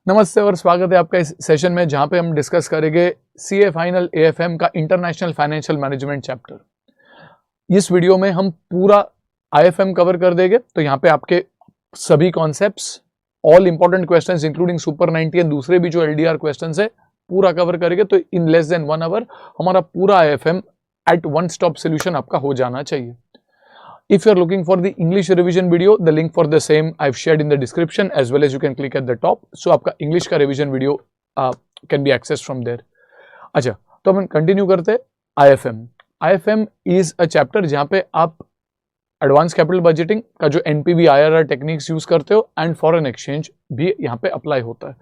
नमस्ते और स्वागत है आपका इस सेशन में जहां पे हम डिस्कस करेंगे सीए फाइनल एएफएम का इंटरनेशनल फाइनेंशियल मैनेजमेंट चैप्टर। इस वीडियो में हम पूरा आईएफएम कवर कर देंगे, तो यहाँ पे आपके सभी concepts, all important questions including super 90 and दूसरे भी जो एलडीआर क्वेश्चंस है पूरा कवर करेंगे। तो इन लेस देन 1 आवर हमारा पूरा IFM at one stop solution आपका हो जाना चाहिए। If you are looking for the English revision video, the link for the same I've shared in the description as well as you can click at the top. So आपका English का revision video can be accessed from there. अच्छा, तो हम continue करते हैं IFM. IFM is a chapter जहाँ पे आप एडवांस कैपिटल बजटिंग का जो NPV IRR टेक्निक्स यूज करते हो एंड फॉरेन एक्सचेंज भी यहाँ पे अप्लाई होता है।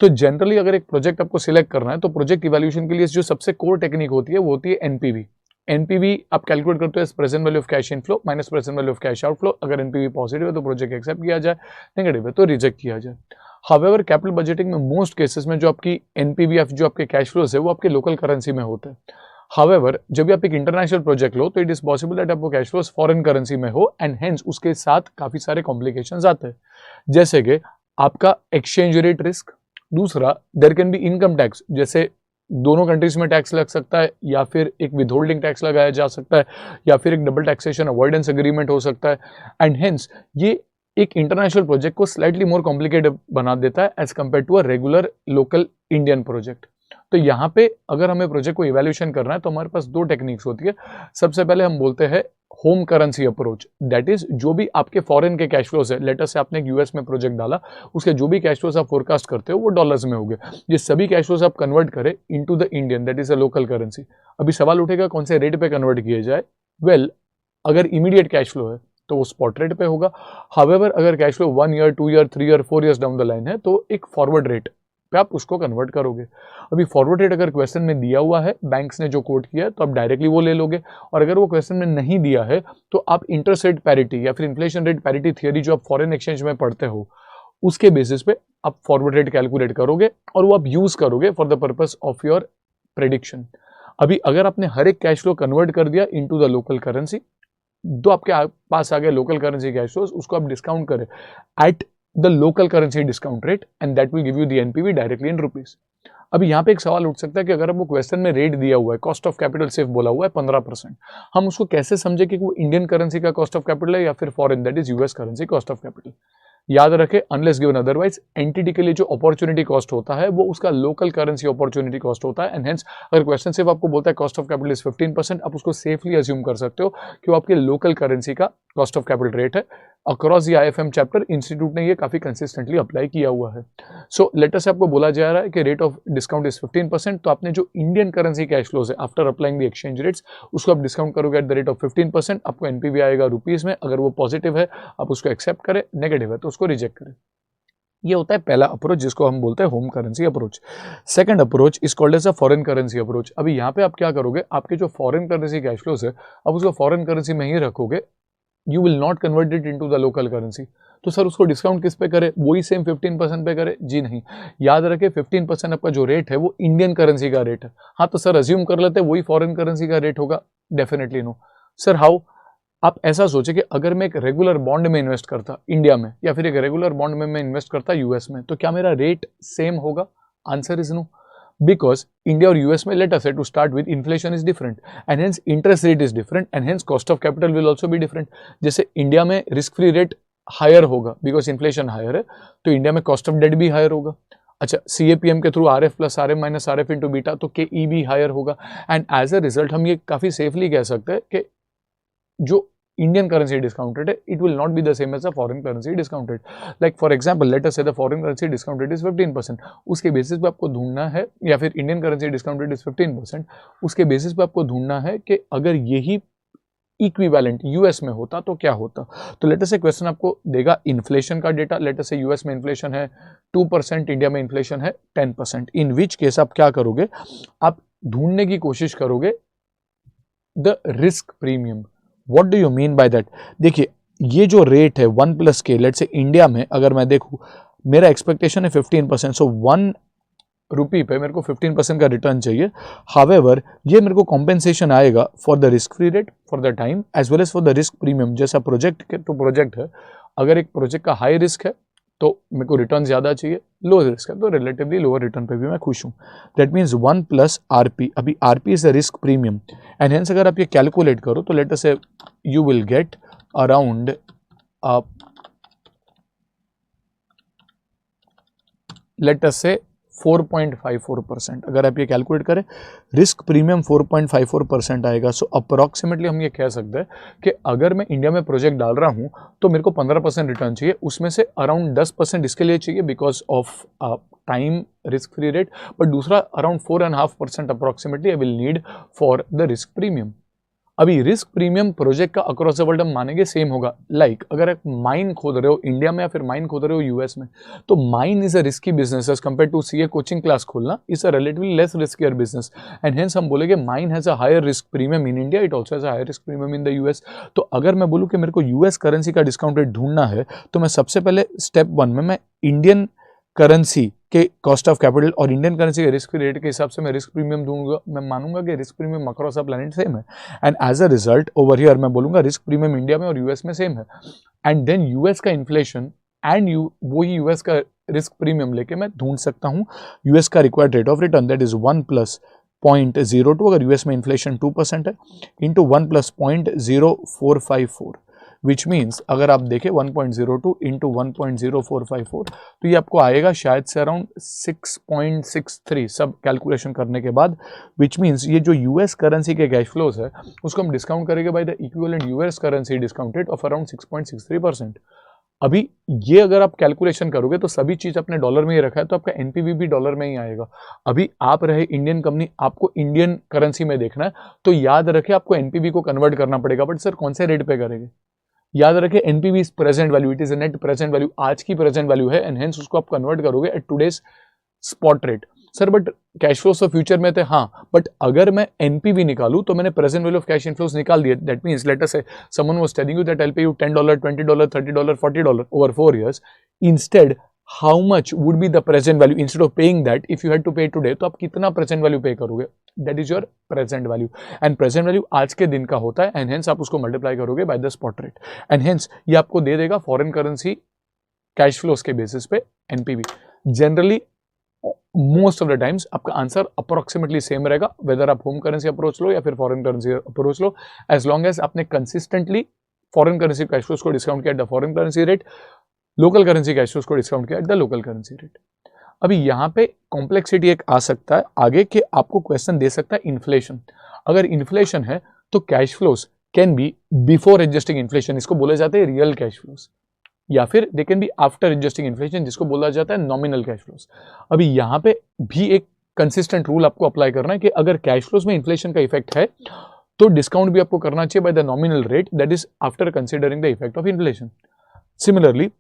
तो जनरली अगर एक प्रोजेक्ट आपको सिलेक्ट करना है तो प्रोजेक्ट इवैल्यूएशन के लिए जो सबसे कोर टेक्निक होती है वो होती है NPV. एनपीवी आप कैलकुलेट करते हो present value of cash inflow minus present value of cash outflow. अगर एनपीवी पॉजिटिव है तो प्रोजेक्ट एक्सेप्ट किया जाए, नेगेटिव है तो रिजेक्ट किया जाए। हाउएवर कैपिटल बजटिंग में मोस्ट केसेस में जो आपकी एनपीवी जो आपके कैश फ्लोज है वो आपके लोकल करेंसी में होते हैं। हाउएवर जब भी आप एक इंटरनेशनल प्रोजेक्ट लो तो इट इज पॉसिबल दैट आपको कैश फ्लोज फॉरेन करेंसी में हो एंड हेंस उसके साथ काफी सारे कॉम्प्लिकेशंस आते हैं, जैसे कि आपका एक्सचेंज रेट रिस्क। दूसरा, there can be income tax, जैसे दोनों कंट्रीज में टैक्स लग सकता है या फिर एक विदहोल्डिंग टैक्स लगाया जा सकता है या फिर एक डबल टैक्सेशन अवॉइडेंस एग्रीमेंट हो सकता है एंड हेंस ये एक इंटरनेशनल प्रोजेक्ट को स्लाइटली मोर कॉम्प्लिकेटेड बना देता है as compare to a regular local Indian project. तो यहाँ पे अगर हमें प्रोजेक्ट को इवैल्यूएशन करना है तो हमारे पास दो टेक्निक्स होती है। सबसे पहले हम बोलते हैं home currency approach, that is जो भी आपके फॉरेन के कैश फ्लोज है, लेटर से आपने एक यूएस में प्रोजेक्ट डाला, उसके जो भी कैश फ्लोज आप फोरकास्ट करते हो वो डॉलर्स में होंगे। ये सभी कैश फ्लोज आप कन्वर्ट करें into the Indian, that is a local currency. अभी सवाल उठेगा कौन से रेट पे कन्वर्ट किए जाए। वेल, अगर इमीडिएट कैश फ्लो है तो वो स्पॉट रेट पे होगा। हाउएवर अगर cash flow 1 year 2 year 3 year 4 years down the line है तो एक फॉरवर्ड रेट पे आप उसको कन्वर्ट करोगे। अभी फॉरवर्ड रेट अगर क्वेश्चन में दिया हुआ है, बैंक्स ने जो कोट किया है, तो आप डायरेक्टली वो ले लोगे, और अगर वो क्वेश्चन में नहीं दिया है तो आप इंटरेस्ट रेट पैरिटी या फिर इन्फ्लेशन रेट पैरिटी थियरी जो आप फॉरेन एक्सचेंज में पढ़ते हो उसके बेसिस पे आप फॉरवर्ड रेट कैलकुलेट करोगे और वो आप यूज करोगे for the purpose of your prediction. अभी अगर आपने हर एक कैश फ्लो कन्वर्ट कर दिया इनटू द लोकल करेंसी, तो आपके पास आ गया लोकल करेंसी कैश फ्लोज, उसको आप डिस्काउंट करें eight the local currency discount rate and that will give you the NPV directly in rupees. अभी यहाँ पे एक सवाल उठ सकता है कि अगर आपको क्वेश्चन में रेट दिया हुआ है, कॉस्ट ऑफ कैपिटल सिर्फ बोला हुआ है 15%, हम उसको कैसे समझे कि वो इंडियन करेंसी का कॉस्ट ऑफ कैपिटल है या फिर foreign, that is US currency cost of capital. याद रखें, अनलेस गिवन अदरवाइज एंटिटी के लिए जो अपॉर्चुनिटी कॉस्ट होता है वो उसका लोकल करेंसी अपॉर्चुनिटी कॉस्ट होता है एंड हेंस अगर क्वेश्चन सिर्फ आपको बोलता है कॉस्ट ऑफ कैपिटल इज 15%, आप उसको सेफली अज्यूम कर सकते हो कि वो आपके लोकल करेंसी का कॉस्ट ऑफ कैपिटल रेट है। Across the IFM chapter institute ने ये काफी कंसिस्टेंटली अप्लाई किया हुआ है। सो लेटर से आपको बोला जा रहा है कि रेट ऑफ डिस्काउंट इज 15%, तो आपने जो इंडियन करेंसी कैश फ्लोज है after applying the exchange rates उसको आप डिस्काउंट करोगे एट द रेट ऑफ 15%, आपको एनपीवी आएगा रुपीज में। अगर वो पॉजिटिव है आप उसको एक्सेप्ट करें, नेगेटिव है तो उसको रिजेक्ट करें। ये होता है पहला अप्रोच जिसको हम बोलते हैं home currency approach. Second approach is called as a foreign currency approach. अभी यहाँ पे आप क्या करोगे, आपके जो फॉरेन करेंसी कैश फ्लोज है आप उसको फॉरेन करेंसी में ही रखोगे, you will not convert it into the local currency. तो सर उसको डिस्काउंट किस पे करे, वही सेम 15% पे करे? जी नहीं, याद रखे 15% आपका जो रेट है वो इंडियन करेंसी का रेट है। हाँ तो सर अज्यूम कर लेते हैं वही फॉरेन करेंसी का रेट होगा, डेफिनेटली नो। Sir how? आप ऐसा सोचे कि अगर मैं एक रेगुलर बॉन्ड में इन्वेस्ट करता इंडिया में या फिर एक रेगुलर बॉन्ड में मैं इन्वेस्ट करता यूएस में, तो क्या मेरा रेट सेम होगा? Answer is no, because India और US में let us say to start with inflation is different and hence interest rate is different and hence cost of capital will also be different। जैसे India में risk free rate higher होगा because inflation higher है, तो India में cost of date भी higher होगा। अच्छा, CAPM के through RF plus RM minus RF into beta, तो KE भी हायर होगा एंड एज अ रिजल्ट हम ये काफी सेफली कह सकते हैं कि जो Indian currency discount rate, it will not be the same as a foreign currency discount rate. Like for example, let us say the foreign currency discount rate is 15%. उसके basis पे आपको ढूंढना है, या फिर Indian currency discount rate is 15%, उसके basis पे आपको ढूंढना है कि अगर यही इक्विवेलेंट यूएस में होता तो क्या होता। तो लेट अस से क्वेश्चन आपको देगा इन्फ्लेशन का डेटा, लेट अस से यूएस में इन्फ्लेशन है 2%, इंडिया में इन्फ्लेशन है 10%। इन विच केस आप क्या करोगे, आप ढूंढने की कोशिश करोगे the risk premium. What do you mean by that? देखिए ये जो रेट है 1+ के, लेट से इंडिया में अगर मैं देखूँ मेरा एक्सपेक्टेशन है 15%, सो 1 रुपी पे मेरे को 15% का रिटर्न चाहिए। हावेवर ये मेरे को कॉम्पेंसेशन आएगा for the risk free rate for the time as well as for the risk premium. जैसा प्रोजेक्ट टू प्रोजेक्ट है, अगर एक प्रोजेक्ट का हाई रिस्क है तो मेरे को रिटर्न ज़्यादा चाहिए, लो रिस्क है तो रिलेटिवली लोअर रिटर्न पे भी मैं खुश हूँ। दैट मीन्स 1 प्लस RP, अभी RP is a risk premium and hence अगर आप ये कैलकुलेट करो तो लेट अस से you will get around late us से 4.54%। अगर आप ये कैलकुलेट करें रिस्क प्रीमियम 4.54% आएगा। सो अप्रॉक्सीमेटली हम ये कह सकते हैं कि अगर मैं इंडिया में प्रोजेक्ट डाल रहा हूँ तो मेरे को 15% रिटर्न चाहिए, उसमें से अराउंड 10% इसके लिए चाहिए because of time risk free rate, but दूसरा around 4.5% approximately I will need for the risk premium. अभी रिस्क प्रीमियम प्रोजेक्ट का अक्रॉस द वर्ल्ड हम मानेंगे सेम होगा। लाइक अगर आप माइन खोद रहे हो इंडिया में या फिर माइन खोद रहे हो यूएस में, तो mine is a risky business as compare to CA coaching class खोलना is a relatively less riskier business and hence हम बोलेंगे mine has a higher risk premium in India, it also has a higher risk premium in the US. तो अगर मैं बोलूँ कि मेरे को यूएस करेंसी का डिस्काउंट रेट ढूंढना है तो मैं सबसे पहले स्टेप 1 में मैं इंडियन करेंसी के कॉस्ट ऑफ कैपिटल और इंडियन करेंसी के रिस्क रेट के हिसाब से मैं रिस्क प्रीमियम दूंगा। मैं मानूंगा कि risk premium across the planet same है and as a result over here मैं बोलूंगा रिस्क प्रीमियम इंडिया में और यूएस में सेम है एंड देन यूएस का इन्फ्लेशन एंड वही यूएस का रिस्क प्रीमियम लेके मैं ढूंढ सकता हूँ यूएस का required rate of return that is 1 plus 0.02 अगर यूएस में इन्फ्लेशन 2% है इंटू 1 प्लस 0.0454 विच मीन्स अगर आप देखें 1.02 इंटू 1.0454 तो ये आपको आएगा शायद से अराउंड 6.63 सब कैलकुलेशन करने के बाद, विच मीन्स ये जो यूएस करेंसी के कैश फ्लोज है उसको हम डिस्काउंट करेंगे by the equivalent US currency discounted of around 6.63%। अभी ये अगर आप कैलकुलेशन करोगे तो सभी चीज अपने डॉलर में ही रखा है तो आपका एनपीवी भी डॉलर में ही आएगा। अभी आप रहे इंडियन कंपनी, आपको इंडियन करेंसी में देखना है तो याद रखे आपको एनपीवी को कन्वर्ट करना पड़ेगा, बट सर कौन से रेट पे करेंगे? याद रखें NPV is present value, it is a net present value, आज की प्रेजेंट वैल्यू है एंड हेंस उसको आप कन्वर्ट करोगे at today's spot rate. Sir but cash flows तो फ्यूचर में थे, हाँ बट अगर मैं एनपीवी निकालूं तो मैंने present value of cash inflows निकाल दिए। That means let us say someone was telling you that I will pay you $10, $20, $30, $40 over 4 years, instead how much would be the present value instead of paying that if you had to pay today, तो आप कितना present value pay करोगे? That is your present value and present value आज के दिन का होता है एंड हेंस आप उसको मल्टीप्लाई करोगे by the spot rate and hence ये आपको दे देगा फॉरेन करेंसी कैश फ्लोस के बेसिस पे NPV. Generally most of the times आपका आंसर अप्रोक्सीमेटली सेम रहेगा वेदर आप होम करेंसी अप्रोच लो या फिर फॉरेन करेंसी अप्रोच लो, एज लॉन्ग एज आपने consistently foreign currency cash flows को डिस्काउंट किया at the foreign currency rate, local currency cash flows को discount किया at the local currency rate. अभी यहाँ पे कॉम्प्लेक्सिटी एक आ सकता है आगे कि आपको क्वेश्चन दे सकता है इन्फ्लेशन। अगर इन्फ्लेशन है तो cash flows can be before adjusting inflation, इसको बोले जाते हैं रियल कैश फ्लोस, या फिर they can be after adjusting inflation जिसको बोला जाता है नॉमिनल कैश फ्लोस। अभी यहाँ पे भी एक कंसिस्टेंट रूल आपको अप्लाई करना है कि अगर कैश फ्लोस में इन्फ्लेशन का इफेक्ट है तो डिस्काउंट भी आपको करना चाहिए by the nominal rate that is after considering the effect of inflation. Similarly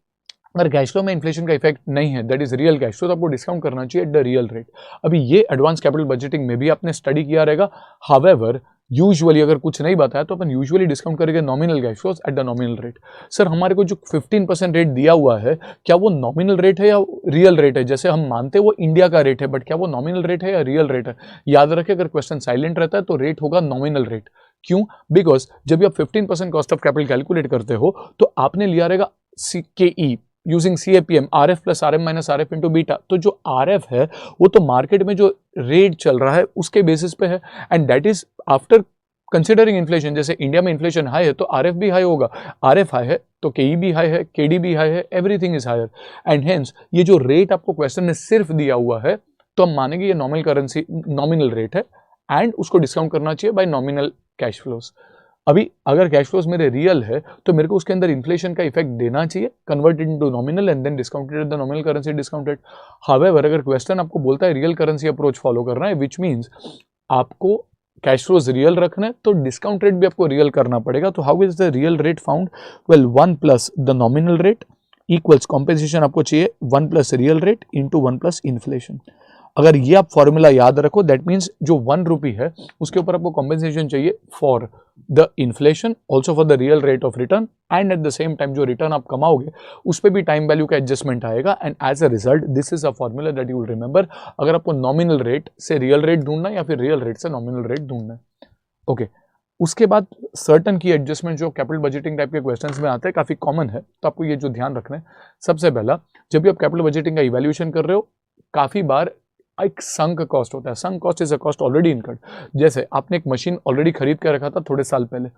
अगर कैश फ्लो में इन्फ्लेशन का इफेक्ट नहीं है that is real cash flow, तो आपको डिस्काउंट करना चाहिए एट द रियल रेट। अभी ये एडवांस कैपिटल बजटिंग में भी आपने स्टडी किया रहेगा। हावेवर यूजुअली अगर कुछ नहीं बताया तो अपन यूजुअली डिस्काउंट करेंगे nominal cash flows eight the nominal rate. Sir हमारे को जो 15% रेट दिया हुआ है क्या वो नॉमिनल रेट है या रियल रेट है? जैसे हम मानते हैं वो इंडिया का रेट है बट क्या वो नॉमिनल रेट है या रियल रेट है? याद रखें अगर क्वेश्चन साइलेंट रहता है तो रेट होगा नॉमिनल रेट। क्यों? बिकॉज जब आप 15% कॉस्ट ऑफ कैपिटल कैलकुलेट करते हो तो आपने लिया रहेगा CKE using CAPM RF plus RM minus RF into beta. तो जो RF है वो तो मार्केट में जो रेट चल रहा है उसके बेसिस पे है and that is after considering inflation. जैसे इंडिया में इन्फ्लेशन हाई है तो RF भी हाई होगा, RF हाई है तो KE भी हाई है, KD भी हाई है, everything is higher and hence ये जो रेट आपको क्वेश्चन में सिर्फ दिया हुआ है तो हम मानेंगे ये नॉमिनल करेंसी नॉमिनल रेट है एंड उसको डिस्काउंट करना चाहिए बाय नॉमिनल कैश फ्लोस। अभी अगर कैश फ्लोस मेरे रियल है तो मेरे को उसके अंदर इन्फ्लेशन का इफेक्ट देना चाहिए, converted into nominal and then discounted at the nominal currency discounted. However अगर क्वेश्चन आपको बोलता है रियल करेंसी अप्रोच फॉलो करना है विच मीन्स आपको कैश फ्लोज रियल रखना है तो डिस्काउंट रेट भी आपको रियल करना पड़ेगा। तो how is the real rate found? Well 1 plus the nominal rate equals compensation आपको चाहिए 1 plus real rate into 1 plus inflation. अगर ये आप फॉर्मूला याद रखो दैट मीन्स जो 1 रुपी है उसके ऊपर आपको कॉम्पेंसेशन चाहिए for the inflation also for the real rate of return and at the same time जो रिटर्न आप कमाओगे उस पर भी टाइम वैल्यू का एडजस्टमेंट आएगा and as a result this is a formula that you will remember अगर आपको नॉमिनल रेट से रियल रेट ढूंढना है या फिर रियल रेट से नॉमिनल रेट ढूंढना है। ओके उसके बाद सर्टन की एडजस्टमेंट जो कैपिटल बजटिंग टाइप के क्वेश्चंस में आते हैं, काफ़ी कॉमन है, तो आपको ये जो ध्यान रखना है, सबसे पहला, जब भी आप कैपिटल बजटिंग का इवैल्यूएशन कर रहे हो, काफ़ी बार एक संक कॉस्ट होता है। Sunk cost is a cost already incurred. जैसे आपने एक मशीन ऑलरेडी खरीद कर रखा था थोड़े साल पहले,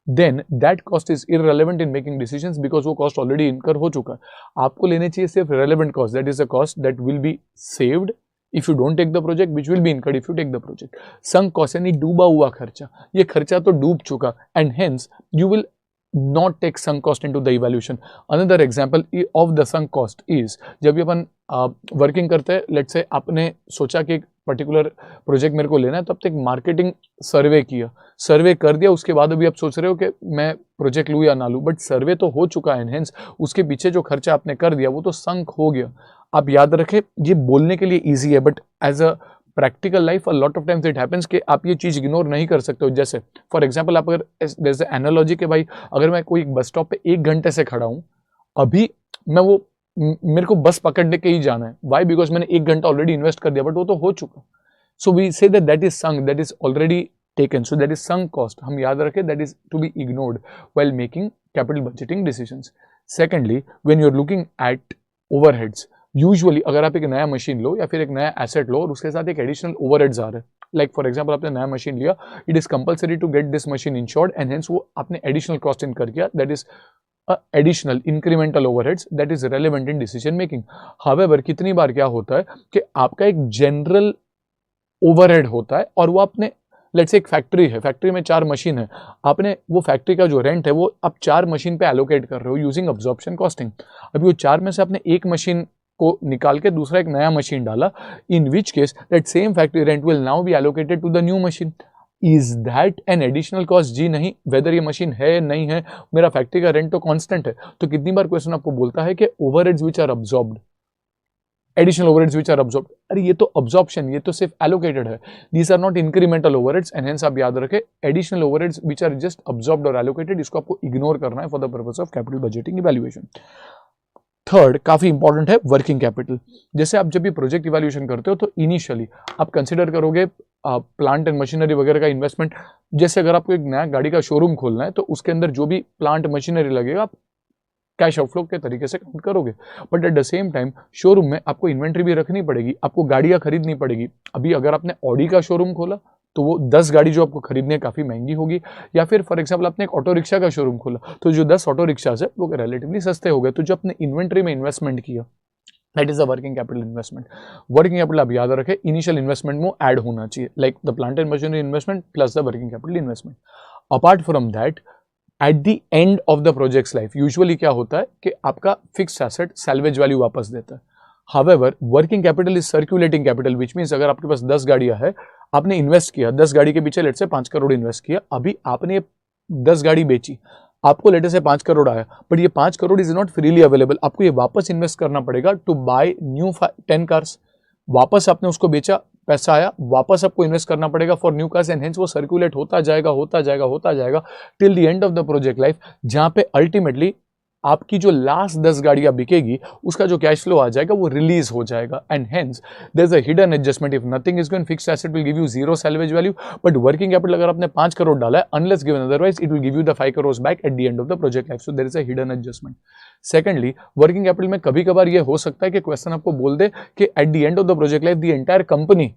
then that cost is irrelevant in making decisions because वो कॉस्ट ऑलरेडी इनकर हो चुका है। आपको लेने चाहिए सिर्फ relevant cost, that is a cost that will be saved if you don't take the project, which will be incurred if you take the project. Sunk cost यानी डूबा हुआ खर्चा, ये खर्चा तो डूब चुका, and hence you will not take sunk cost into the evaluation. Another example of the sunk cost is जब भी अपन वर्किंग करते हैं, लेट्स से आपने सोचा कि एक पर्टिकुलर प्रोजेक्ट मेरे को लेना है, तो अब तक मार्केटिंग सर्वे किया, सर्वे कर दिया, उसके बाद अभी आप सोच रहे हो कि मैं प्रोजेक्ट लूँ या ना लूँ, बट सर्वे तो हो चुका है, हेंस उसके पीछे जो खर्चा आपने कर दिया वो तो संक हो गया। आप याद रखें, ये बोलने के लिए ईजी है, but as a practical life a lot of times it happens कि आप ये चीज इग्नोर नहीं कर सकते हो। जैसे फॉर एग्जांपल, आप अगर जैसे एनालॉजी के भाई, अगर मैं कोई बस स्टॉप पे 1 घंटे से खड़ा हूं, अभी मैं वो मेरे को बस पकड़ने के ही जाना है, व्हाई? बिकॉज मैंने 1 घंटा ऑलरेडी इन्वेस्ट कर दिया, बट वो तो हो चुका। So we say that is sunk, that is already taken, so that is sunk cost. हम याद रखें, that is to be ignored while making capital budgeting decisions. Secondly, when you are looking at overheads, usually अगर आप एक नया machine लो या फिर एक नया एसेट लो और उसके साथ एक एडिशनल ओवरहेड्स आ रहे हैं, लाइक फॉर एग्जांपल आपने नया मशीन लिया, it is compulsory to get this machine insured, and hence वो आपने एडिशनल कॉस्ट इनकर किया, that is additional incremental overheads that is relevant in decision making. However कितनी बार क्या होता है कि आपका एक जनरल ओवरहेड होता है और वो आपने, लेट्स से एक फैक्ट्री है, फैक्ट्री में 4 मशीन है, आपने वो फैक्ट्री का जो रेंट है वो आप 4 मशीन पे एलोकेट कर रहे हो यूजिंग अब्जॉर्प्शन कॉस्टिंग। अभी वो 4 में से आपने एक मशीन को निकाल के दूसरा एक नया मशीन डाला, in which case that same factory rent will now be allocated to the new machine. Is that an additional cost? जी नहीं, वेदर ये मशीन है नहीं है, मेरा फैक्ट्री का रेंट तो कांस्टेंट है। तो कितनी बार क्वेश्चन आपको बोलता है कि overheads which are absorbed, additional overheads which are absorbed, अरे ये तो अब्सॉर्प्शन, ये तो सिर्फ एलोकेटेड है, these are not incremental overheads, and hence आप याद रखें additional overheads which are just absorbed और एलोकेटेड, इसको आपको इग्नोर करना है for the purpose of capital budgeting evaluation. Third, काफी इंपॉर्टेंट है वर्किंग कैपिटल। जैसे आप जब भी प्रोजेक्ट इवैल्यूएशन करते हो तो इनिशियली आप कंसिडर करोगे प्लांट एंड मशीनरी वगैरह का इन्वेस्टमेंट। जैसे अगर आपको एक नया गाड़ी का शोरूम खोलना है तो उसके अंदर जो भी प्लांट मशीनरी लगेगा आप कैश आउटफ्लो के तरीके से काउंट करोगे, but at the same time showroom में आपको इन्वेंट्री भी रखनी पड़ेगी, आपको गाड़ियां खरीदनी पड़ेगी। अभी अगर आपने ऑडी का शोरूम खोला तो वो 10 गाड़ी जो आपको खरीदने काफ़ी महंगी होगी, या फिर फॉर एग्जांपल आपने एक ऑटो रिक्शा का शोरूम खोला तो जो 10 ऑटो रिक्शाज है वो रिलेटिवली सस्ते हो गए। तो जो आपने इन्वेंट्री में इन्वेस्टमेंट किया, that is a working capital investment. Working capital आप याद रखें इनिशियल इन्वेस्टमेंट में ऐड होना चाहिए, like the plant and machinery investment plus the working capital investment. Apart from that, eight the end of the projects life usually क्या होता है कि आपका फिक्स्ड एसेट सैल्वेज वैल्यू वापस देता है। However working capital is circulating capital, which means अगर आपके पास 10 गाड़ियां है, आपने इन्वेस्ट किया 10 गाड़ी के पीछे लेट से 5 करोड़ इन्वेस्ट किया, अभी आपने 10 गाड़ी बेची, आपको लेटर से 5 करोड़ आया, बट ये 5 crore is not freely available, आपको ये वापस इन्वेस्ट करना पड़ेगा टू बाय न्यू 10 कार्स। वापस आपने उसको बेचा, पैसा आया, वापस आपको इन्वेस्ट करना पड़ेगा for new cars, and hence वो सर्कुलेट होता जाएगा till the end of the project life, जहां पे अल्टीमेटली आपकी जो लास्ट 10 गाड़ियां बिकेगी उसका जो कैश फ्लो आ जाएगा वो रिलीज हो जाएगा, and hence there is a hidden adjustment. If nothing is going, fixed asset will give you 0 salvage value, but working capital अगर आपने 5 करोड़ डाला है, unless given otherwise it will give you the 5 crore back at the end of the project life, so there is a hidden adjustment. Secondly, working capital में कभी कभार ये हो सकता है कि क्वेश्चन आपको बोल दे कि at the end of the project life the entire company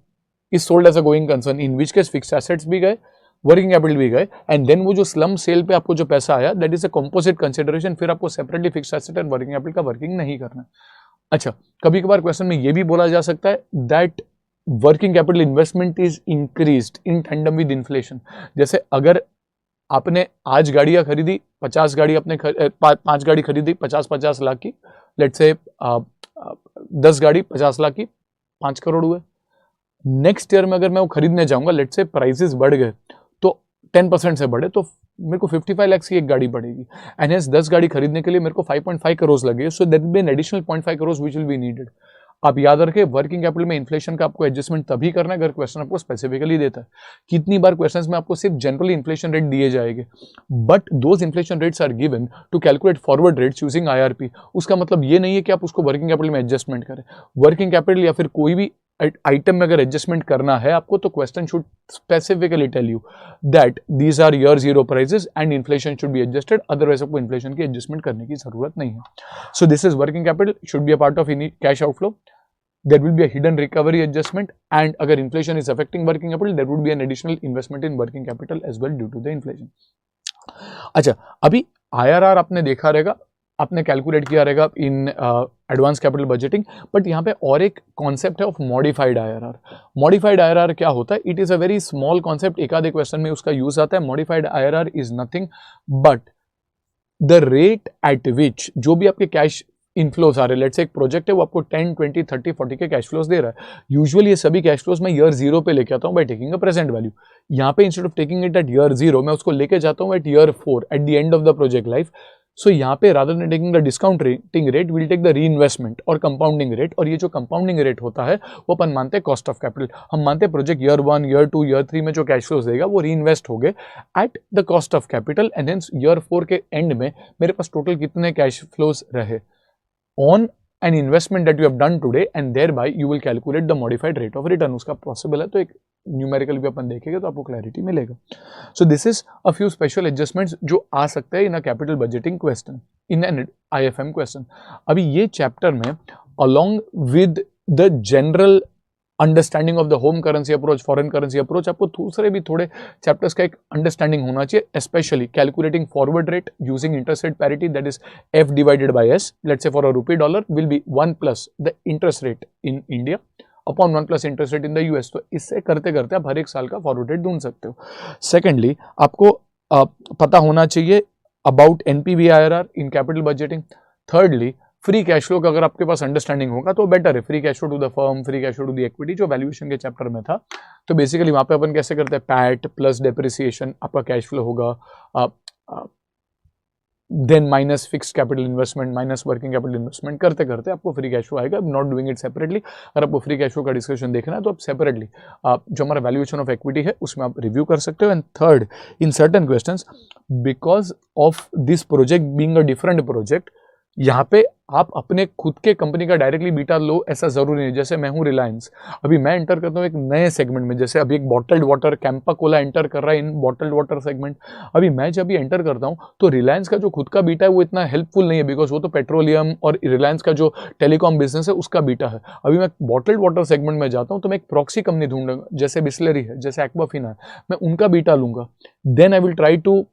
is sold as a going concern, in which case fixed assets भी गए, वर्किंग कैपिटल भी गए, एंड देन वो जो स्लम सेल पे आपको जो पैसा आया that is a composite consideration, फिर आपको separately fixed asset and working capital का वर्किंग नहीं करना। अच्छा, कभी कभार क्वेश्चन में ये भी बोला जा सकता है that working capital investment is increased in tandem with inflation. जैसे अगर आपने आज गाड़ियां खरीदी 50 गाड़ी, आपने 5 गाड़ी खरीदी 50 लाख की, लेट्स से 10 गाड़ी 50 लाख की, 5 करोड़ हुए। नेक्स्ट ईयर में अगर मैं वो खरीदने जाऊंगा, लेट्स से प्राइसेस बढ़ गए तो 10% से बढ़े, तो मेरे को 55 लाख की एक गाड़ी पड़ेगी, एंड हेंस 10 गाड़ी खरीदने के लिए मेरे को 5.5 करोड़ लगे, so that will B an additional 0.5 crore which will be needed. आप याद रखें वर्किंग कैपिटल में इन्फ्लेशन का आपको एडजस्टमेंट तभी करना है अगर क्वेश्चन आपको स्पेसिफिकली देता है। कितनी बार क्वेश्चंस में आपको सिर्फ जनरली इन्फ्लेशन रेट दिए जाएंगे, but those inflation rates are given to calculate forward rates using IRP। उसका मतलब ये नहीं है कि आप उसको वर्किंग कैपिटल में एडजस्टमेंट करें। वर्किंग कैपिटल या फिर कोई भी आइटम में अगर एडजस्टमेंट करना है आपको तो question should specifically tell you that these are year zero prices and inflation should be adjusted, otherwise आपको इन्फ्लेशन की एडजस्टमेंट करने की जरूरत नहीं है. So this is working capital should be a part of any cash outflow. There will be a hidden recovery adjustment, and अगर inflation is affecting working capital, there would be an additional investment in working capital as well due to the inflation. अच्छा, अभी IRR आपने देखा रहेगा, आपने calculate किया रहेगा in advance capital budgeting, but यहाँ पे और एक कॉन्सेप्ट है of modified IRR. Modified IRR क्या होता है? It is a very small concept, एक आधे क्वेश्चन में उसका यूज आता है. Modified IRR is nothing but the rate at विच जो भी आपके कैश इनफ्लोज आ रहे, लेट्स से एक प्रोजेक्ट है वो आपको 10, 20, 30, 40 के कैश फ्लोज दे रहा है. यूजुअली ये सभी कैश फ्लोज मैं ईयर जीरो पे लेके आता हूँ by taking a present value. यहाँ पे instead of taking it at year zero मैं उसको लेके जाता हूँ at year 4 at the end of the project life. So यहाँ पे rather than taking the discounting rate will take the reinvestment और कंपाउंडिंग रेट. और ये जो कंपाउंडिंग रेट होता है वो अपन मानते हैं कॉस्ट ऑफ कैपिटल. हम मानते हैं प्रोजेक्ट ईयर 1, ईयर 2, ईयर 3 में जो कैश फ्लोज देगा वो री इन्वेस्ट हो गए eight the cost of capital, and hence year 4 के एंड में मेरे पास टोटल कितने कैश फ्लोज रहे on an investment that you have done today, and thereby you will calculate the modified rate of return. उसका possible है तो एक numerical भी अपन देखेंगे तो आपको क्लैरिटी मिलेगा. So this is a few special adjustments जो आ सकते हैं in a capital budgeting question, in an IFM question. अभी ये चैप्टर में along with the general understanding of the home currency approach, foreign currency approach, आपको दूसरे भी थोड़े चैप्टर्स का एक अंडरस्टैंडिंग होना चाहिए, specially calculating forward rate using interest rate parity, that is F divided by S. Let's say for a rupee dollar will be 1 plus the interest rate in India upon 1 plus interest rate in the US. तो इससे करते करते आप हर एक साल का forward rate ढूंढ सकते हो. सेकेंडली आपको पता होना चाहिए about NPV IRR in capital budgeting. Thirdly free cash flow का अगर आपके पास अंडरस्टैंडिंग होगा तो बेटर है. Free cash flow to the firm, free cash flow to the equity जो वैल्यूएशन के चैप्टर में था. तो बेसिकली वहां पे अपन कैसे करते हैं, पैट प्लस डेप्रिसिएशन आपका कैश फ्लो होगा, then minus fix capital investment minus working capital investment करते करते आपको फ्री कैश फ्लो आएगा. Not doing it separately. अगर आपको फ्री कैश फ्लो का डिस्कशन देखना है तो आप सेपरेटली जो हमारा वैल्यूएशन ऑफ इक्विटी है उसमें आप रिव्यू कर सकते हो. And third, in certain questions because of this project being a different project, यहाँ पे आप अपने खुद के कंपनी का डायरेक्टली बीटा लो ऐसा जरूरी नहीं. जैसे मैं हूँ रिलायंस, अभी मैं एंटर करता हूँ एक नए सेगमेंट में, जैसे अभी एक bottled water Campa Cola enter कर रहा है इन बॉटल्ड वाटर सेगमेंट. अभी मैं जब भी एंटर करता हूँ तो रिलायंस का जो खुद का बीटा है वो इतना हेल्पफुल नहीं है, बिकॉज वो तो पेट्रोलियम और रिलायंस का जो टेलीकॉम बिजनेस है उसका बीटा है. अभी मैं बॉटल्ड वाटर सेगमेंट में जाता हूँ तो मैं एक प्रॉक्सी कंपनी ढूंढूंगा, जैसे बिस्लरी है, जैसे एक्वाफिना है, मैं उनका बीटा लूंगा. Then I will try to,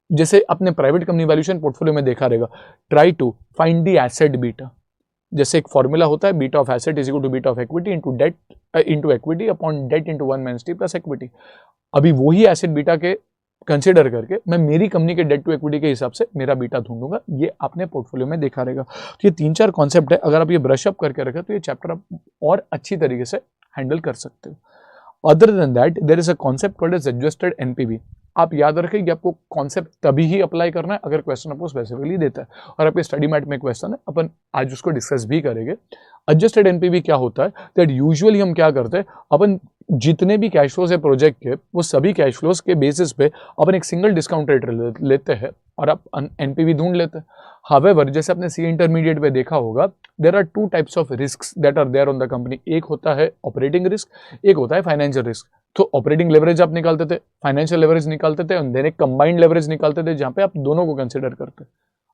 जैसे अपने प्राइवेट कंपनी वैल्यूएशन पोर्टफोलियो में देखा रहेगा, try to find the asset beta. जैसे एक फॉर्मूला होता है, beta of asset is equal to beta of equity into debt into equity upon debt into 1 minus T plus equity. अभी वही asset beta के कंसीडर करके मैं मेरी कंपनी के डेट टू इक्विटी के हिसाब से मेरा बीटा ढूंढूंगा. ये आपने पोर्टफोलियो में देखा रहेगा. तो ये 3-4 कॉन्सेप्ट है, अगर आप ये ब्रश अप करके रखें तो ये चैप्टर आप और अच्छी तरीके से हैंडल कर सकते हो. Other than that there is a concept called as adjusted NPV. आप याद रखें कि आपको कॉन्सेप्ट तभी ही अप्लाई करना है अगर क्वेश्चन आपको स्पेसिफिकली देता है. और आपके स्टडी मैट में क्वेश्चन है, अपन आज उसको डिस्कस भी करेंगे. एडजस्टेड NPV क्या होता है, दैट यूजुअली हम क्या करते हैं, अपन जितने भी कैश फ्लोज है प्रोजेक्ट के, वो सभी कैश फ्लोज के बेसिस पे अपन एक सिंगल डिस्काउंट रेट लेते हैं और आप NPV ढूंढ लेते हैं. हावेवर जैसे आपने सी इंटरमीडिएट में देखा होगा, there are 2 types of risks that are there on the company. एक होता है ऑपरेटिंग रिस्क, एक होता है फाइनेंशियल रिस्क. तो ऑपरेटिंग लेवरेज आप निकालते थे, फाइनेंशियल लेवरेज निकालते थे, और देन एक कंबाइंड लेवरेज निकालते थे जहां पे आप दोनों को कंसीडर करते हैं.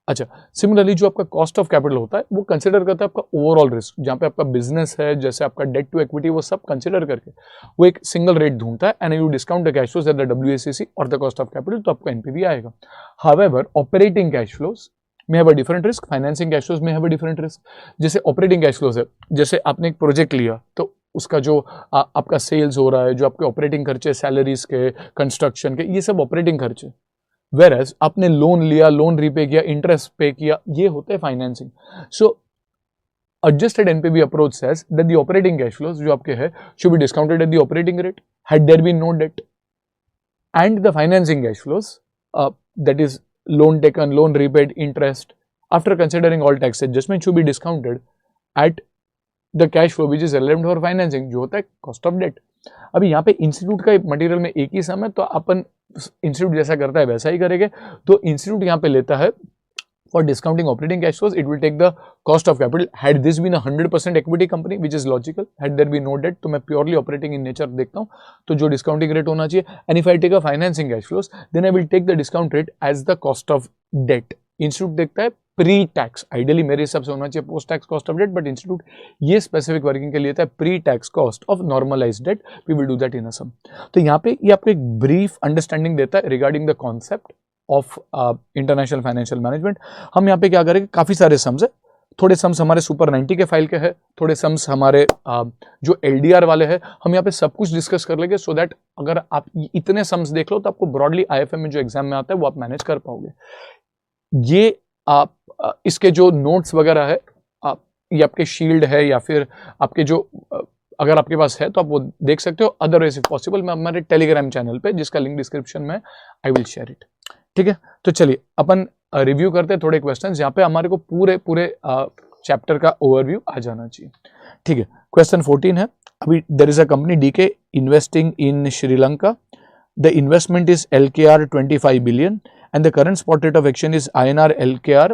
अच्छा, सिमिलरली जो आपका कॉस्ट ऑफ कैपिटल होता है वो कंसीडर करता है आपका ओवरऑल रिस्क, जहां पे आपका बिजनेस है, जैसे आपका डेट टू इक्विटी, वो सब कंसीडर करके वो एक सिंगल रेट ढूंढता है. And you discount the cash flows at the WACC और द कॉस्ट ऑफ कैपिटल, तो आपका NPV आएगा. हावेवर ऑपरेटिंग कैश फ्लोज में have a different risk, financing cash flows में हैव अ डिफरेंट रिस्क. जैसे operating cash flows है, जैसे आपने एक प्रोजेक्ट लिया तो उसका जो आपका सेल्स हो रहा है, जो आपके ऑपरेटिंग खर्चे, सैलरीज के, कंस्ट्रक्शन के, ये सब ऑपरेटिंग खर्चे. वेरएज आपने लोन लिया, लोन रीपे किया, इंटरेस्ट पे किया, ये होते हैं financing. So adjusted NPV approach says that the operating cash flows जो आपके है should be discounted at the operating rate had there been no debt, and the financing cash flows that is loan taken, loan repaid, interest after considering all tax adjustment should be discounted at the cash flow which is relevant for financing, जो होता है cost of debt. अभी यहाँ पे institute का material में एक ही सम है, तो अपन इंस्टीट्यूट जैसा करता है वैसा ही करेंगे. तो इंस्टीट्यूट यहाँ पे लेता है For discounting operating cash flows, it will take the cost of capital. Had this been a 100% equity company, which is logical, had there been no debt, तो मैं purely operating in nature देखता हूँ, तो जो discounting rate होना चाहिए. And if I take a financing cash flows, then I will take the discount rate as the cost of debt. Institute देखता है pre-tax. Ideally मेरे हिसाब से होना चाहिए post-tax cost of debt, but Institute ये specific working के लिए था pre-tax cost of normalized debt. We will do that in a sum. तो यहाँ पे ये आपको एक brief understanding देता है regarding the concept of international financial management. हम यहाँ पे क्या करेंगे, काफी सारे सम्स है, थोड़े सम्स हमारे सुपर 90 के फाइल के हैं, थोड़े सम्स हमारे जो LDR वाले हैं, हम यहाँ पे सब कुछ डिस्कस कर लेंगे सो दैट अगर आप इतने सम्स देख लो तो आपको ब्रॉडली IFM में जो एग्जाम में आता है वो आप मैनेज कर पाओगे. ये आप इसके जो नोट्स वगैरह है, ये आपके शील्ड है या फिर आपके जो अगर आपके पास है तो आप वो देख सकते हो. अदरवाइज इफ पॉसिबल मैं हमारे टेलीग्राम चैनल पे, जिसका लिंक डिस्क्रिप्शन में, आई विल शेयर इट. ठीक है, तो चलिए अपन रिव्यू करते हैं थोड़े क्वेश्चंस. यहाँ पे हमारे को पूरे चैप्टर का ओवरव्यू आ जाना चाहिए. ठीक है, क्वेश्चन 14 है. अभी there is a company DK investing in Sri Lanka. The investment is LKR 25 billion and the current spot rate of exchange is INR LKR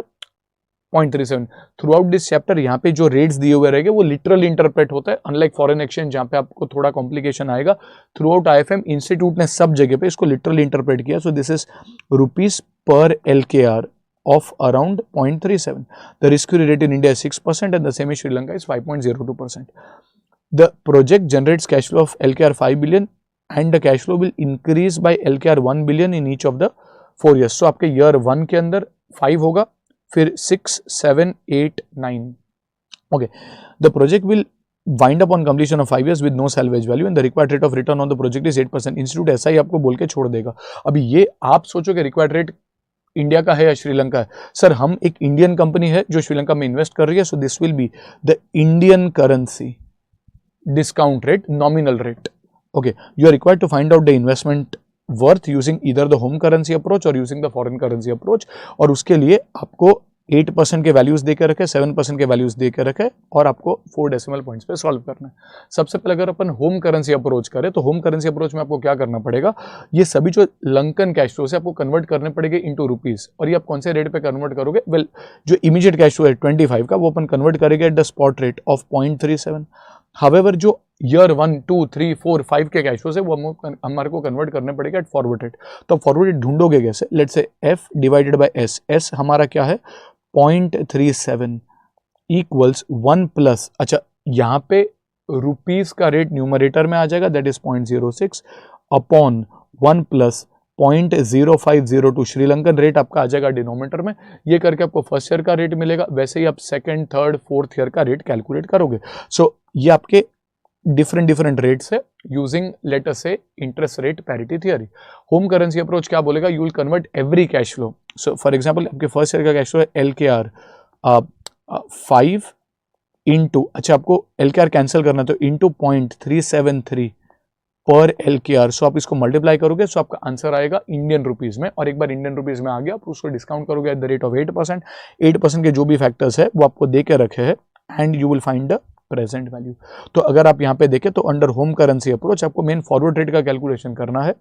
0.37. Throughout this chapter यहाँ पे जो रेट्स दिए हुए रहेंगे वो लिटरली इंटरप्रेट होता है, अनलाइक फॉरेन एक्सचेंज जहाँ पे आपको थोड़ा कॉम्प्लिकेशन आएगा. थ्रू आउट IFM इंस्टीट्यूट ने सब जगह पे इसको लिटरली इंटरप्रेट किया. सो this is rupees per LKR of around 0.37. The risk-free rate in India is 6% and the same in Sri Lanka is 5.02%. The project generates cash flow of LKR 5 billion and the cash flow will increase by LKR 1 billion in each of the 4 years. So आपके year 1 के अंदर 5 होगा, फिर 6, 7, 8, 9. Okay. The project will wind up on completion of 5 years with no salvage value and the required rate of return on the project is 8%. Institute ऐसा ही आपको बोल के छोड़ देगा. अभी ये आप सोचो कि required rate इंडिया का है या श्रीलंका है. सर हम एक इंडियन कंपनी है जो श्रीलंका में इन्वेस्ट कर रही है, so this will be the Indian currency discount rate, nominal rate. Okay, you are required to find out the investment worth using either the home currency approach और using the foreign currency approach. और उसके लिए आपको 8% के values देकर रखे, 7% के values देकर रखे और आपको 4 डेसिमल पॉइंट्स पे सॉल्व करना है. सबसे पहले अगर अपन होम करेंसी अप्रोच करें तो होम करेंसी अप्रोच में आपको क्या करना पड़ेगा, ये सभी जो लंकन कैश फ्लो से आपको कन्वर्ट करने पड़ेंगे इनटू रुपीस. और ये आप कौन से रेट पे कन्वर्ट करोगे, वेल जो इमीडिएट कैश फ्लो है 25 का वो अपन कन्वर्ट करेंगे at the spot rate of 0.37. However जो ईयर 1, 2, 3, 4, 5 के कैश फ्लो से वो हमारे को कन्वर्ट करने पड़ेगा एट फॉरवर्ड रेट. तो फॉरवर्ड रेट ढूंढोगे कैसे, let's say F divided by S. S हमारा क्या है 0.37 इक्वल्स 1 प्लस, अच्छा यहाँ पे रुपीस का रेट न्यूमरेटर में आ जाएगा, that is 0.06 upon 1 plus 0.0502 Sri Lankan rate आपका आ जाएगा डिनोमिनेटर में. ये करके आपको फर्स्ट ईयर का रेट मिलेगा. वैसे ही आप सेकंड, थर्ड, फोर्थ ईयर का रेट कैलकुलेट करोगे. सो ये आपके डिफरेंट रेट्स है यूजिंग लेट अस से interest rate parity theory. Home currency approach क्या बोलेगा, you will convert every cash flow. So for example आपके फर्स्ट ईयर का कैश फ्लो है LKR 5 इंटू, अच्छा आपको LKR कैंसिल करना तो इंटू 0.373 पर LKR. सो आप इसको मल्टीप्लाई करोगे, सो आपका आंसर आएगा इंडियन रुपीज में. और एक बार इंडियन रुपीज में आ गया आप उसको डिस्काउंट करोगे एट द रेट ऑफ 8%. 8% के जो भी फैक्टर्स है वो आपको दे के रखे हैं and you will find the present value. तो अगर आप यहाँ पे देखें तो अंडर होम करेंसी अप्रोच आपको मेन फॉरवर्ड रेट का कैलकुलेशन करना है.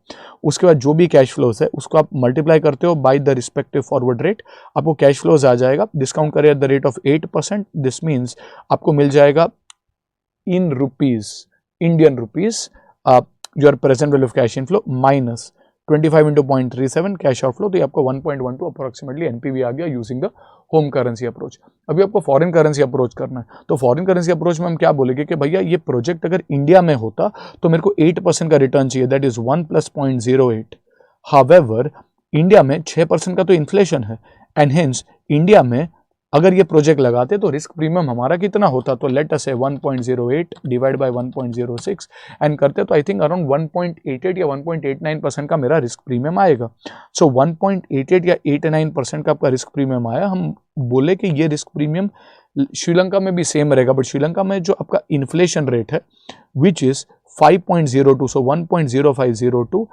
उसके बाद जो भी कैश फ्लोज है उसको आप मल्टीप्लाई करते हो by the respective forward rate, आपको कैश फ्लोज आ जाएगा. डिस्काउंट करें eight the rate of 8%. This means आपको मिल जाएगा in rupees, Indian rupees, your present value of cash inflow minus 25 into 0.37 cash outflow. तो ये आपको 1.12 अप्रोक्सीमेटली एनपीवी आ गया using the home currency approach. अभी आपको फॉरेन करेंसी अप्रोच करना है. तो फॉरेन करेंसी अप्रोच में हम क्या बोलेंगे कि भैया ये प्रोजेक्ट अगर इंडिया में होता तो मेरे को 8% का रिटर्न चाहिए, that is 1 plus 0.08. However India में 6% का तो इन्फ्लेशन है एंड हेंस इंडिया में अगर ये प्रोजेक्ट लगाते तो रिस्क प्रीमियम हमारा कितना होता, तो लेट अस से 1.08 डिवाइड बाय 1.06 एंड करते तो आई थिंक अराउंड 1.88 या 1.89% का मेरा रिस्क प्रीमियम आएगा. सो 1.88 या 89% का आपका रिस्क प्रीमियम आया. हम बोले कि ये रिस्क प्रीमियम श्रीलंका में भी सेम रहेगा, बट श्रीलंका में जो आपका इन्फ्लेशन रेट है which is 5.02, so 1.0502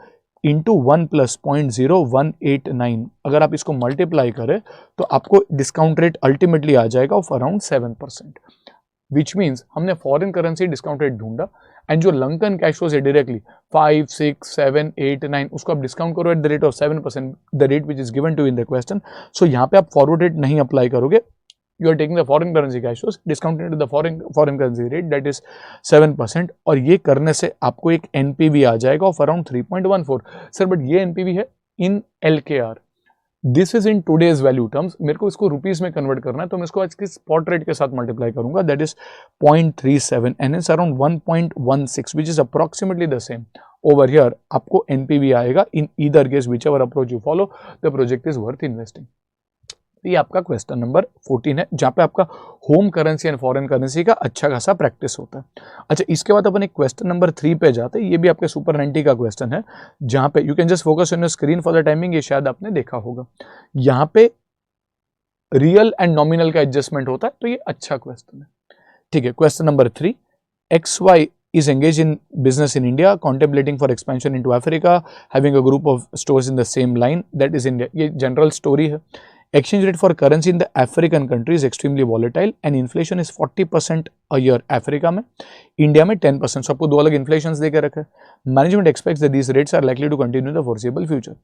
into 1 plus 0.0189. अगर आप इसको मल्टीप्लाई करें तो आपको डिस्काउंट रेट अल्टीमेटली आ जाएगा ऑफ अराउंड 7%. विच मीन्स हमने फॉरेन करेंसी डिस्काउंट रेट ढूंढा एंड जो लंकन कैश फ्लोज है डायरेक्टली 5, 6, 7, 8, 9 उसको आप डिस्काउंट करो at the rate of 7%, the rate which is given to in the question. So यहाँ पे आप फॉरवर्ड रेट नहीं अप्लाई करोगे. You are taking the foreign currency cash flows, discounted to the foreign currency rate that is 7%. और ये करने से आपको एक NPV आ जाएगा ऑफ अराउंड 3.14. सर बट ये NPV है इन LKR. This is in today's value terms. मेरे को इसको रुपीज में कन्वर्ट करना है तो मैं इसको आज की स्पॉट रेट के साथ मल्टीप्लाई करूंगा. That is 0.37 and it's around 1.16 which is approximately the same. Over here आपको NPV आएगा in either case whichever approach you follow the project is worth investing. ये आपका क्वेश्चन नंबर 14 है जहां पे आपका home currency and foreign currency का अच्छा खासा प्रैक्टिस होता है. अच्छा इसके बाद अपन एक क्वेश्चन नंबर 3 पे जाते हैं. ये भी आपके सुपर 90 का क्वेश्चन है जहां पे you can just focus on your screen for the timing. ये शायद आपने देखा होगा. यहाँ पे रियल एंड नॉमिनल का एडजस्टमेंट होता है तो ये अच्छा क्वेश्चन है. ठीक है. Question number 3, XY is engaged in business in India, contemplating for expansion into Africa, having a group of stores in the same line that is India. ये जनरल स्टोरी है. Exchange rate for currency in the African country is extremely volatile and inflation is 40% a year. Africa में, India में 10%. So आपको दो अलग inflation दे के रखे. Management expects that these rates are likely to continue in the foreseeable future.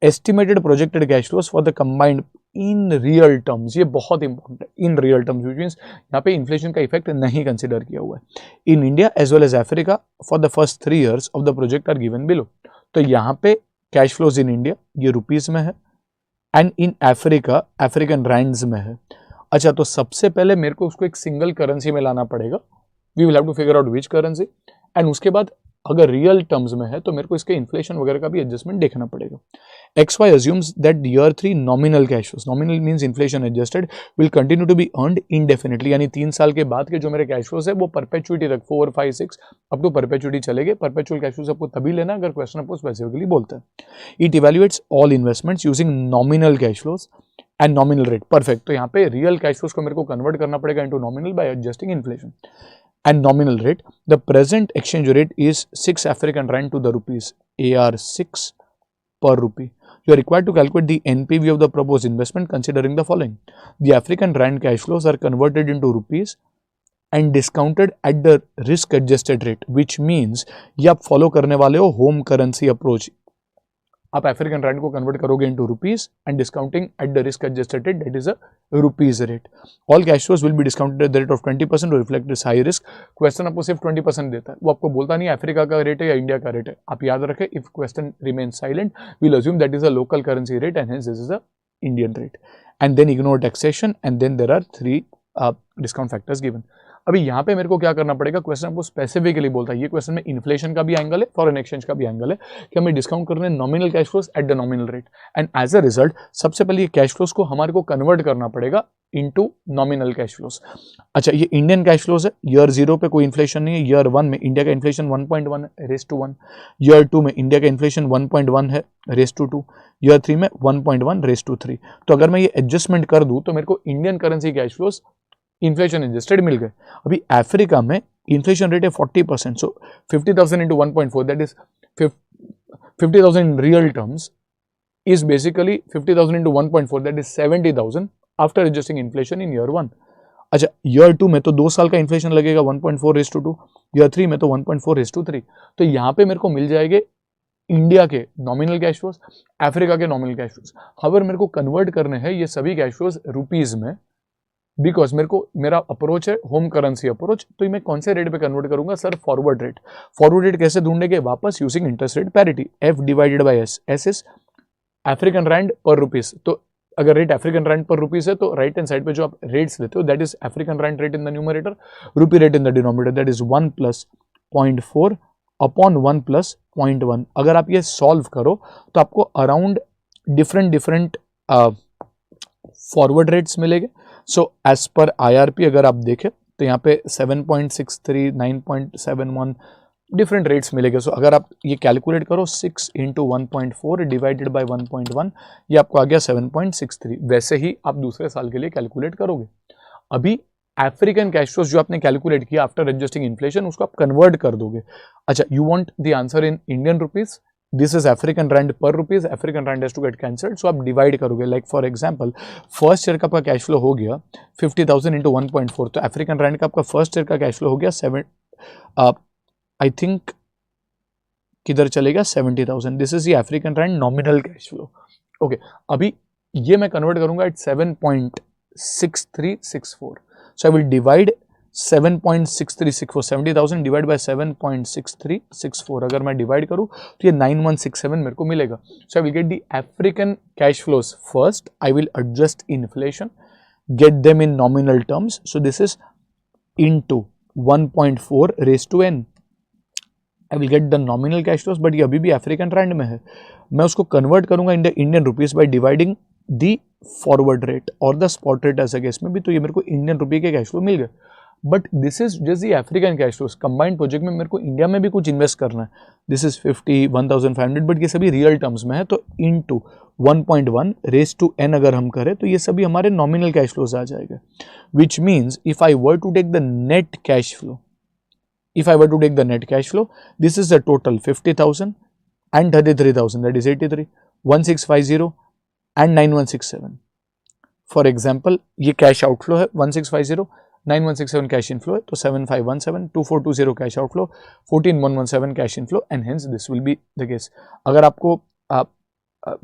Estimated projected cash flows for the combined in real terms. ये बहुत important है. In real terms which means यहाँ पे इन्फ्लेशन का effect नहीं consider किया हुआ है. In India as well as Africa for the first 3 years of the project are given below. तो यहाँ पे कैश फ्लोज इन इंडिया ये रुपीज में है एंड इन अफ्रीका अफ्रीकन रैंड्स में है. अच्छा तो सबसे पहले मेरे को उसको एक सिंगल करेंसी में लाना पड़ेगा. We will have to figure out which currency and उसके बाद अगर रियल टर्म्स में है तो मेरे को इसके इन्फ्लेशन वगैरह का भी एडजस्टमेंट देखना पड़ेगा. XY assumes that year 3 nominal cash flows, nominal means inflation adjusted, will continue to be earned indefinitely. यानी 3 साल के बाद के जो मेरे कैश फ्लोज है वो परपेचुइटी तक 4, 5, 6 अप टू परपेचुइटी चलेंगे. परपेचुअल कैश फ्लोज आपको तभी लेना अगर क्वेश्चन आपको स्पेसिफिकली बोलता है. It evaluates all investments using nominal cash flows and nominal rate. Perfect. तो यहाँ पे रियल कैश फ्लोज को मेरे को कन्वर्ट करना पड़ेगा into nominal bye adjusting inflation and nominal rate. The present exchange rate is 6 African rand to the rupees, AR6 per rupee. You are required to calculate the NPV of the proposed investment considering the following. The African rand cash flows are converted into rupees and discounted at the risk adjusted rate, which means ये आप follow करने वाले हो home currency approach. आप African rand को convert करोगे into rupees and discounting at the risk adjusted rate that is a rupees rate. All cash flows will be discounted at the rate of 20% to reflect this high risk. Question आपको सिर्फ 20% देता है. वो आपको बोलता नहीं Africa का rate है या इंडिया का रेट है. आप याद रखें if question remain silent we will assume that is a local currency rate and hence this is a Indian rate and then ignore taxation and then there are 3 discount factors given. अभी यहाँ पे मेरे को क्या करना पड़ेगा. Question आपको specifically बोलता है. ये क्वेश्चन में इन्फ्लेशन का भी एंगल है, फॉरेन एक्सचेंज का भी एंगल है कि हमें डिस्काउंट करने nominal cash flows at the nominal rate and as a result सबसे पहले ये कैश फ्लोज को हमारे को कन्वर्ट करना पड़ेगा इनटू नॉमिनल कैश फ्लोज. अच्छा ये इंडियन कैश फ्लोज है. ईयर 0 पे कोई इन्फ्लेशन नहीं है. ईयर 1 में इंडिया का इन्फ्लेशन 1.1 है रेस टू 1. ईयर 2 में इंडिया का इन्फ्लेशन 1.1 है रेस टू 2. ईयर 3 में 1.1 रेस टू 3. तो अगर मैं ये एडजस्टमेंट कर दूं तो मेरे को Indian currency cash flows inflation adjusted मिल गए. अभी अफ्रीका में इन्फ्लेशन रेट है 40%. So 50,000 into 1.4 that is 50,000 in real terms is basically 50,000 into 1.4 that is 70,000 after adjusting inflation in year 1. अच्छा ईयर 2 में तो 2 साल का इन्फ्लेशन लगेगा 1.4 रेस टू 2. ईयर 3 में तो 1.4 रेस टू 3. तो यहाँ पे मेरे को मिल जाएंगे इंडिया के नॉमिनल कैश फ्लोज, अफ्रीका के नॉमिनल कैश फ्लोज. अगर मेरे को कन्वर्ट करने हैं ये सभी कैश फ्लोज रुपीज में बिकॉज मेरा अप्रोच है होम करेंसी अप्रोच. तो मैं कौन से रेट पे कन्वर्ट करूंगा sir. Forward rate. Forward rate कैसे ढूंढेंगे वापस using interest rate parity. F divided by S. S is African rand per rupees. तो अगर rate African rand per rupees है तो राइट हैंड साइड पे जो आप रेट्स लेते हो that is African rand rate in the numerator, rupee rate in the denominator that is 1 + 0.4 upon 1 + 0.1. अगर आप ये सॉल्व करो तो आपको अराउंड डिफरेंट फॉरवर्ड रेट्स मिलेंगे. सो एज पर IRP अगर आप देखें तो यहाँ पे 7.63, 9.71 डिफरेंट रेट्स मिलेंगे. सो अगर आप ये कैलकुलेट करो 6 इंटू 1.4 डिवाइडेड बाई 1.1 ये आपको आ गया 7.63. वैसे ही आप दूसरे साल के लिए कैलकुलेट करोगे. अभी अफ्रीकन कैश फ्लोज जो आपने कैलकुलेट किया आफ्टर एडजस्टिंग इन्फ्लेशन उसको आप कन्वर्ट कर दोगे. अच्छा you want the answer in Indian rupees this is African rand per rupees, African rand has to get cancelled, so आप डिवाइड करोगे. Like for example first year का आपका कैश फ्लो हो गया 50,000 इंटू 1.4, तो अफ्रीकन रैंड का आपका first year का कैश फ्लो हो गया 7, आई थिंक किधर चलेगा 70,000. दिस इज ये African rand nominal cash flow. Okay, अभी ये मैं कन्वर्ट करूंगा at 7.6364. So I will divide 7.6364, 70,000 divide by 7.6364. अगर मैं डिवाइड करूं तो ये 9167 मेरे को मिलेगा. So I will get the African cash flows first. I will adjust inflation, get them in nominal terms. So this is into 1.4 raise to n. I will get the nominal cash flows, but ये अभी भी African Rand में है. मैं उसको convert करूंगा in the Indian rupees by dividing the forward rate और the spot rate ऐसा केस में भी, तो ये मेरे को इंडियन रुपये के कैश फ्लो मिल गए. But this is just the African cash flows. Combined project में मेरे को इंडिया में भी कुछ इन्वेस्ट करना है. दिस इज 50, 1500, बट ये सभी रियल टर्म्स में है. तो इनटू 1.1 रेज टू n अगर हम करें तो ये सभी हमारे नॉमिनल कैश फ्लोज आ जाएगा. Which means if I were to take the net cash flow, if I were to take the net cash flow, this is the total 50,000 and 33,000, that is 83, 1650 and 9167. For example, ये cash outflow है 1650, 9167 cash inflow है, तो 7517, 2420 cash outflow, 14117 cash inflow, and hence this will be the case. अगर आपको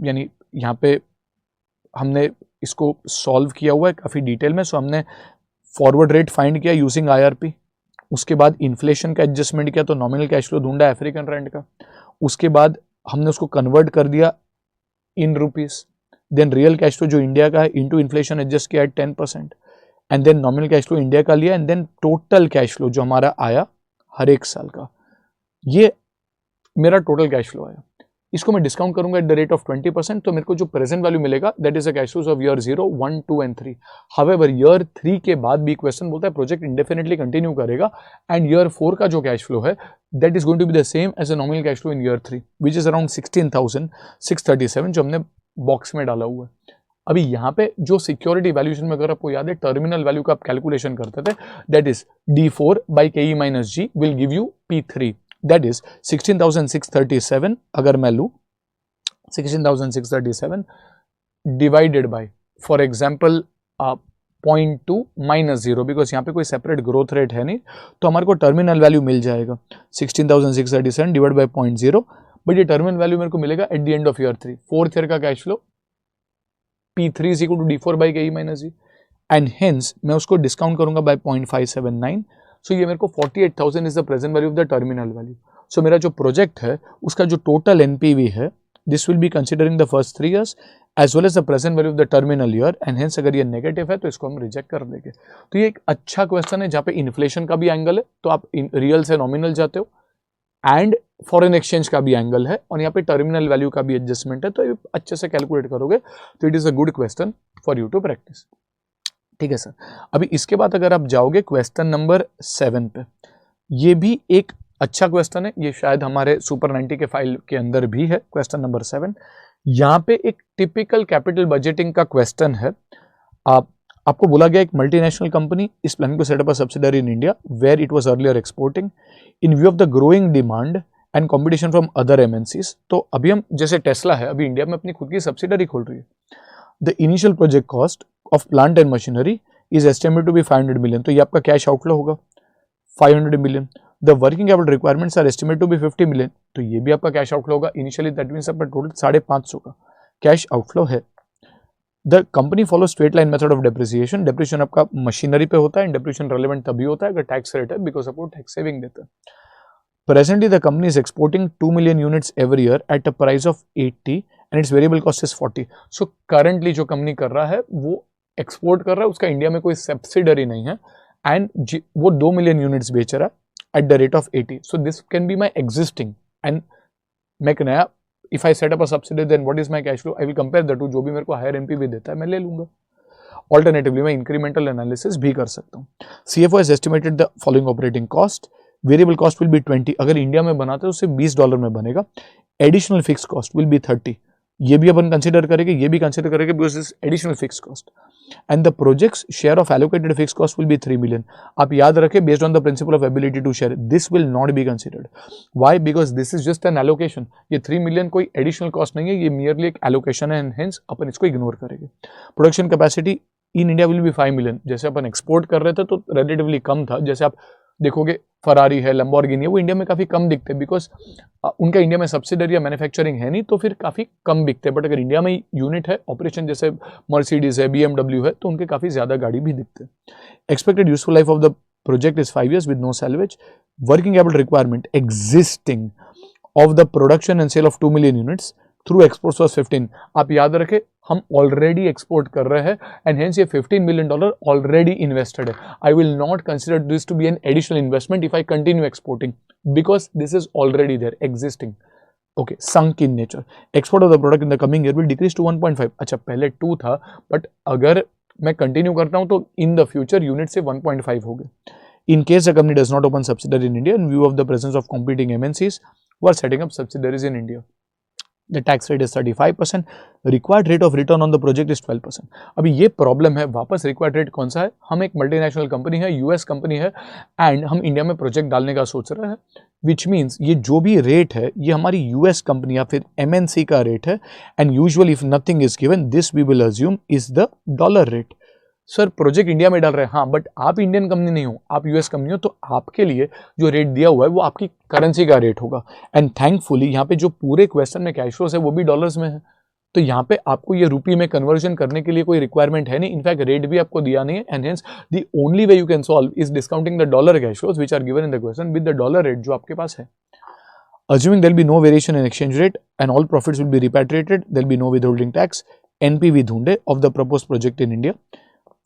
यानी यहाँ पे हमने इसको solve किया हुआ है काफ़ी डिटेल में. सो हमने फॉरवर्ड रेट फाइंड किया यूजिंग IRP, उसके बाद इन्फ्लेशन का एडजस्टमेंट किया तो नॉमिनल कैश फ्लो ढूंढा अफ्रीकन रैंड का, उसके बाद हमने उसको कन्वर्ट कर दिया in rupees, then real cash flow जो इंडिया का है इनटू इन्फ्लेशन एडजस्ट किया 10%, and then nominal cash flow India का लिया, and then total cash flow जो हमारा आया हर एक साल का, ये मेरा टोटल कैश फ्लो आया. इसको मैं डिस्काउंट करूंगा एट द रेट ऑफ 20%, तो मेरे को जो प्रेजेंट वैल्यू मिलेगा that is the cash flows of year 0, 1, 2 and 3. However year 3 के बाद भी क्वेश्चन बोलता है प्रोजेक्ट इंडेफिनेटली कंटिन्यू करेगा, एंड ईयर 4 का जो कैश फ्लो है that is going to be the same as a nominal cash flow in year 3, which is around 16,637 जो हमने बॉक्स में डाला हुआ है. अभी यहाँ पे जो सिक्योरिटी वैल्यूएशन में अगर आपको याद है टर्मिनल वैल्यू का आप कैलकुलेशन करते थे, that is D4 by KE minus G will give you P3, that is 16,637. अगर मैं लूँ 16,637 divided by for example 0.2 minus 0, because यहाँ पे कोई सेपरेट ग्रोथ रेट है नहीं, तो हमारे को टर्मिनल वैल्यू मिल जाएगा 16,637 डिवाइड बाय 0.0. बट ये टर्मिनल वैल्यू मेरे को मिलेगा at the end of year 3, fourth year का cash flow P3 is equal to D4 by KE minus G, and hence मैं उसको डिस्काउंट करूंगा बाय 0.579. सो ये मेरे को 48,000 is the present value of the terminal value. So मेरा जो project है उसका जो टोटल NPV है this will be considering the first 3 years as well as the present value of the terminal year, and hence अगर ये negative है तो इसको हम रिजेक्ट कर देंगे. तो ये एक अच्छा क्वेश्चन है जहाँ पे इन्फ्लेशन का भी एंगल है, तो आप रियल से नॉमिनल जाते हो, एंड फॉरेन एक्सचेंज का भी एंगल है, और यहाँ पे टर्मिनल वैल्यू का भी एडजस्टमेंट है, तो ये अच्छे से कैलकुलेट करोगे तो it is a good question for you to practice. ठीक है सर. अभी इसके बाद अगर आप जाओगे क्वेश्चन नंबर 7 पे, ये भी एक अच्छा क्वेश्चन है, ये शायद हमारे सुपर 90 के फाइल के अंदर भी है. क्वेश्चन नंबर 7 यहाँ पे एक टिपिकल कैपिटल बजटिंग का क्वेश्चन है. आपको बोला गया एक मल्टीनेशनल कंपनी इस प्लान को set up a subsidiary in India where it was earlier exporting in view of the growing demand and competition from other MNCs. तो अभी हम जैसे टेस्ला है अभी इंडिया में अपनी खुद की सब्सिडरी खोल रही है. The initial project cost of plant and machinery is estimated to be 500 million, तो ये आपका कैश आउटफ्लो होगा 500 million. The working capital requirements are estimated to be 50 million, तो ये भी आपका कैश आउटफ्लो होगा इनिशियली. दैट मींस आपका टोटल 550 का कैश आउटफ्लो है. The company follow straight line method of depreciation. Depreciation आपका मशीनरी पे होता है, एंड डेप्रिसिएशन रेलेवेंट तभी होता है अगर टैक्स रेट है, बिकॉज आपको टैक्स सेविंग देता है. Presently, the company is exporting 2 million units every year at a price of 80 and its variable cost is 40. So currently जो कंपनी कर रहा है वो एक्सपोर्ट कर रहा है, उसका इंडिया में कोई सब्सिडरी नहीं है, एंड वो 2 मिलियन यूनिट्स बेच रहा है at the rate of 80. So this can be my existing, and मैं एक नया if I set up a subsidiary then what is my cash flow, I will compare the two. जो भी मेरे को हायर NPV देता है मैं ले लूंगा. ऑल्टरनेटिवली मैं इंक्रीमेंटल एनालिसिस भी कर सकता हूँ. CFO has estimated the following operating cost. Variable cost will B 20, अगर इंडिया में बनाते हैं तो सिर्फ $20 में बनेगा. Additional fix cost will B 30, ये भी अपन कंसिडर करेंगे, ये भी कंसिडर करेंगे because is additional fix cost. And the projects share of allocated fix cost will be 3 million. आप याद रखें, based on the principle of ability to share, this will not be considered. Why? Because this is just an allocation. ये 3 million कोई additional cost नहीं है, ये merely एक allocation है, एंड हेंस अपन इसको इग्नोर करेंगे। Production capacity in India will be 5 million. जैसे अपन एक्सपोर्ट कर रहे थे तो रिलेटिवली कम था। जैसे आप देखोगे फरारी है, लंबोर्गिनी है, वो इंडिया में काफ़ी कम दिखते हैं बिकॉज उनका इंडिया में सब्सिडरी या मैन्युफैक्चरिंग है नहीं, तो फिर काफ़ी कम बिकते हैं। बट अगर इंडिया में यूनिट है ऑपरेशन, जैसे मर्सिडीज है, BMW है, तो उनके काफ़ी ज़्यादा गाड़ी भी दिखते हैं। Expected useful life of the project is 5 years with no salvage. Working capital requirement existing of the production and sale of 2 million units through exports was 15। आप याद रखें, हम ऑलरेडी एक्सपोर्ट कर रहे हैं एंड हेंस ये $15 मिलियन ऑलरेडी इन्वेस्टेड है। I will not consider this to be an additional investment if I continue exporting because this is already there existing. Okay, sunk in nature. Export of the product in the coming year will decrease to 1.5। अच्छा, पहले 2 था, but अगर मैं continue करता हूं तो in the future unit से 1.5 हो गए। In case the company does not open subsidiary in India in view of the presence of competing MNCs who are setting up subsidiaries in India, the tax rate is 35%, required rate of return on the project is 12%। अभी ये problem है, वापस required rate कौन सा है? हम एक multinational company है, US कंपनी है, एंड हम इंडिया में प्रोजेक्ट डालने का सोच रहे हैं, विच मीन्स ये जो भी रेट है ये हमारी US कंपनी या फिर MNC का रेट है, and usually if nothing is given this we will assume is the dollar rate. Sir project India में डाल रहे हैं, हाँ, बट आप इंडियन कंपनी नहीं हो, आप US कंपनी हो, तो आपके लिए जो रेट दिया हुआ है वो आपकी करेंसी का रेट होगा। एंड थैंकफुली यहाँ पे जो पूरे क्वेश्चन में कैश फ्लोस है वो भी डॉलर्स में है, तो यहाँ पे आपको ये रुपये में कन्वर्जन करने के लिए कोई रिक्वायरमेंट है नहीं। इनफैक्ट रेट भी आपको दिया नहीं है, and hence the only way you can solve is discounting the dollar cash flows which are given in the question with the dollar rate जो आपके पास है। Assuming there will be no variation in exchange rate and all profits will be repatriated, there will be no withholding tax, NPV ढूंढे of the proposed project in India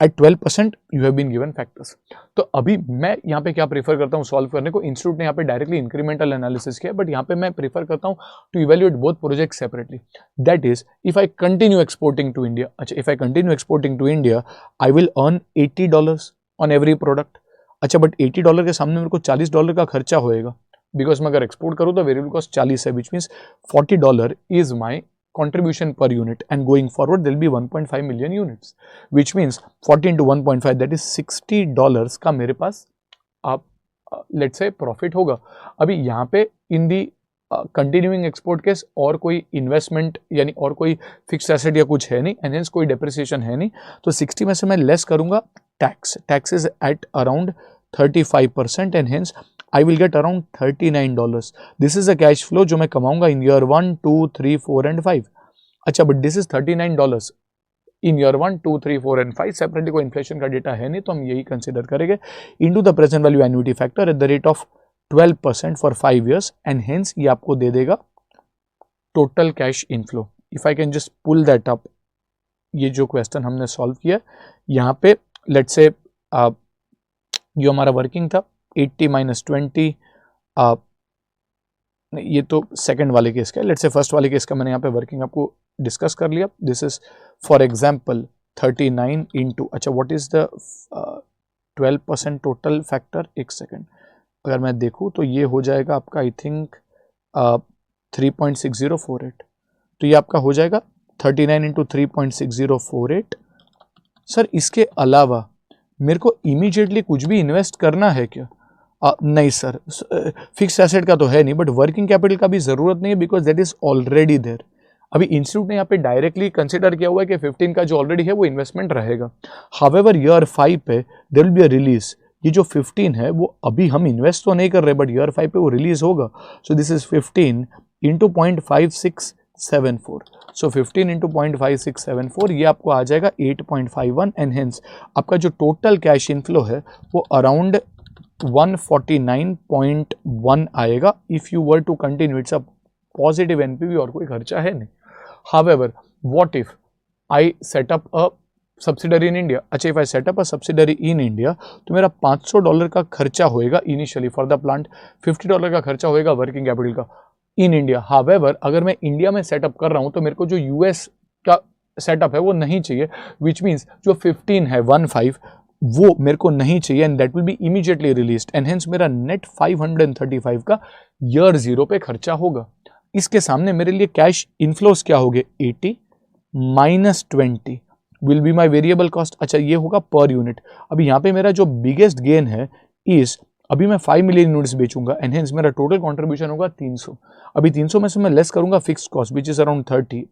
at 12% you have been given factors। तो अभी मैं यहाँ पे क्या prefer करता हूँ solve करने को, इंस्टीट्यूट ने यहाँ पे डायरेक्टली इंक्रीमेंटल एनालिसिस किया, बट यहाँ पे मैं प्रेफर करता हूँ to evaluate both project separately. That is if I continue exporting to India, अच्छा if I continue exporting to India I will earn $80 on every product. अच्छा, बट $80 के सामने मेरे को $40 का खर्चा होएगा, बिकॉज मैं अगर एक्सपोर्ट करूँ तो वेरिएबल कॉस्ट 40 है, which means $40 is my contribution per unit, and going forward there will be 1.5 million units, which means 40 into 1.5 that is $60 का मेरे पास आप let's say profit होगा। अभी यहाँ पे in the continuing export case और कोई इन्वेस्टमेंट यानी और कोई फिक्स एसेट या कुछ है नहीं, एंड हेंस कोई डेप्रिसिएशन है नहीं, तो 60 में से मैं लेस करूँगा tax is at around 35%, and hence I will get around $39. This is a cash flow जो मैं कमाऊंगा in year 1, 2, 3, 4 and 5। अच्छा, but this is $39 in year 1, 2, 3, 4 and 5। Separately कोई इन्फ्लेशन का डेटा है नहीं, तो हम यही कंसिडर करेंगे into the present value annuity factor at the rate of 12% for 5 years, and hence ये आपको दे देगा total cash inflow। If I can just pull that up, ये जो क्वेश्चन हमने सॉल्व किया यहाँ पे let's say जो हमारा वर्किंग था 80 minus 20, ये तो सेकंड वाले केस का है, लेट्स से फर्स्ट वाले केस का मैंने यहाँ पे वर्किंग आपको डिस्कस कर लिया। This is for example 39 into, अच्छा what is the 12% total factor, एक सेकंड अगर मैं देखूँ तो ये हो जाएगा आपका आई थिंक 3.6048, तो ये आपका हो जाएगा 39 इंटू 3.6048। सर इसके अलावा मेरे को इमीडिएटली कुछ भी इन्वेस्ट करना है क्या? नहीं सर, फिक्स एसेट का तो है नहीं, बट वर्किंग कैपिटल का भी जरूरत नहीं है because that is already there. अभी इंस्टीट्यूट ने यहाँ पे डायरेक्टली कंसिडर किया हुआ है कि 15 का जो ऑलरेडी है वो इन्वेस्टमेंट रहेगा। हावेवर ईयर 5 पे there will be a release, ये जो 15 है वो अभी हम इन्वेस्ट तो नहीं कर रहे, बट ईयर 5 पे वो रिलीज होगा। सो this is 15 into 0.5674, so 15 into 0.5674 ये आपको आ जाएगा 8.51, एंड हेंस आपका जो टोटल कैश इनफ्लो है वो अराउंड 149.1 आएगा। If you were to continue, it's a positive NPV और कोई खर्चा है नहीं। However what if I set up a subsidiary in India, अच्छा if I set up a subsidiary in India तो मेरा $500 का खर्चा होएगा इनिशियली फॉर द प्लांट, $50 का खर्चा होएगा वर्किंग कैपिटल का इन इंडिया। हावेवर अगर मैं इंडिया में सेटअप कर रहा हूं तो मेरे को जो यूएस का सेटअप है वो नहीं चाहिए, विच मीन्स जो 15 है 15 वो मेरे को नहीं चाहिए, and that will B immediately released, and hence मेरा नेट 535 का ईयर 0 पे खर्चा होगा। इसके सामने मेरे लिए कैश इनफ्लोस क्या हो गए 80 minus 20, will be my variable cost. अच्छा, ये होगा पर यूनिट। अभी यहाँ पे मेरा जो बिगेस्ट गेन है इस, अभी मैं 5 मिलियन यूनिट्स बेचूंगा एंड हेंस मेरा टोटल कंट्रीब्यूशन होगा 300। अभी 300 में से मैं लेस करूंगा fix cost which is around 30।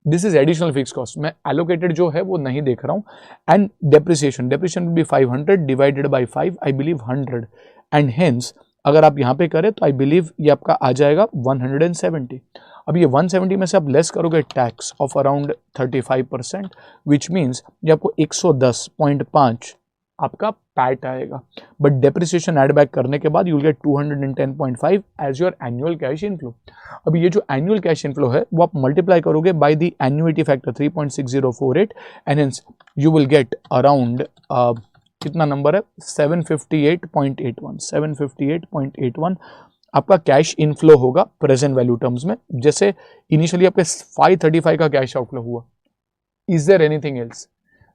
This is additional fix cost, मैं एलोकेटेड जो है वो नहीं देख रहा हूँ। And depreciation will be 500 divided by 5, I believe 100 and hence अगर आप यहाँ पे करें तो आई बिलीव ये आपका आ जाएगा 170। अब ये 170 में से आप लेस करोगे tax of around 35%, which means ये आपको 110.5 आपका पैट आएगा। बट डेप्रिसिएशन एड बैक करने के बाद you will get 210.5 as your annual cash inflow. अभी ये जो एनुअल कैश इनफ्लो है वो आप मल्टीप्लाई करोगे by the annuity factor 3.6048 and hence you will get around कितना नंबर है 758.81। 758.81 आपका कैश इनफ्लो होगा प्रेजेंट वैल्यू टर्म्स में। जैसे इनिशियली आपके 535 का कैश आउटफ्लो हुआ। Is there anything else?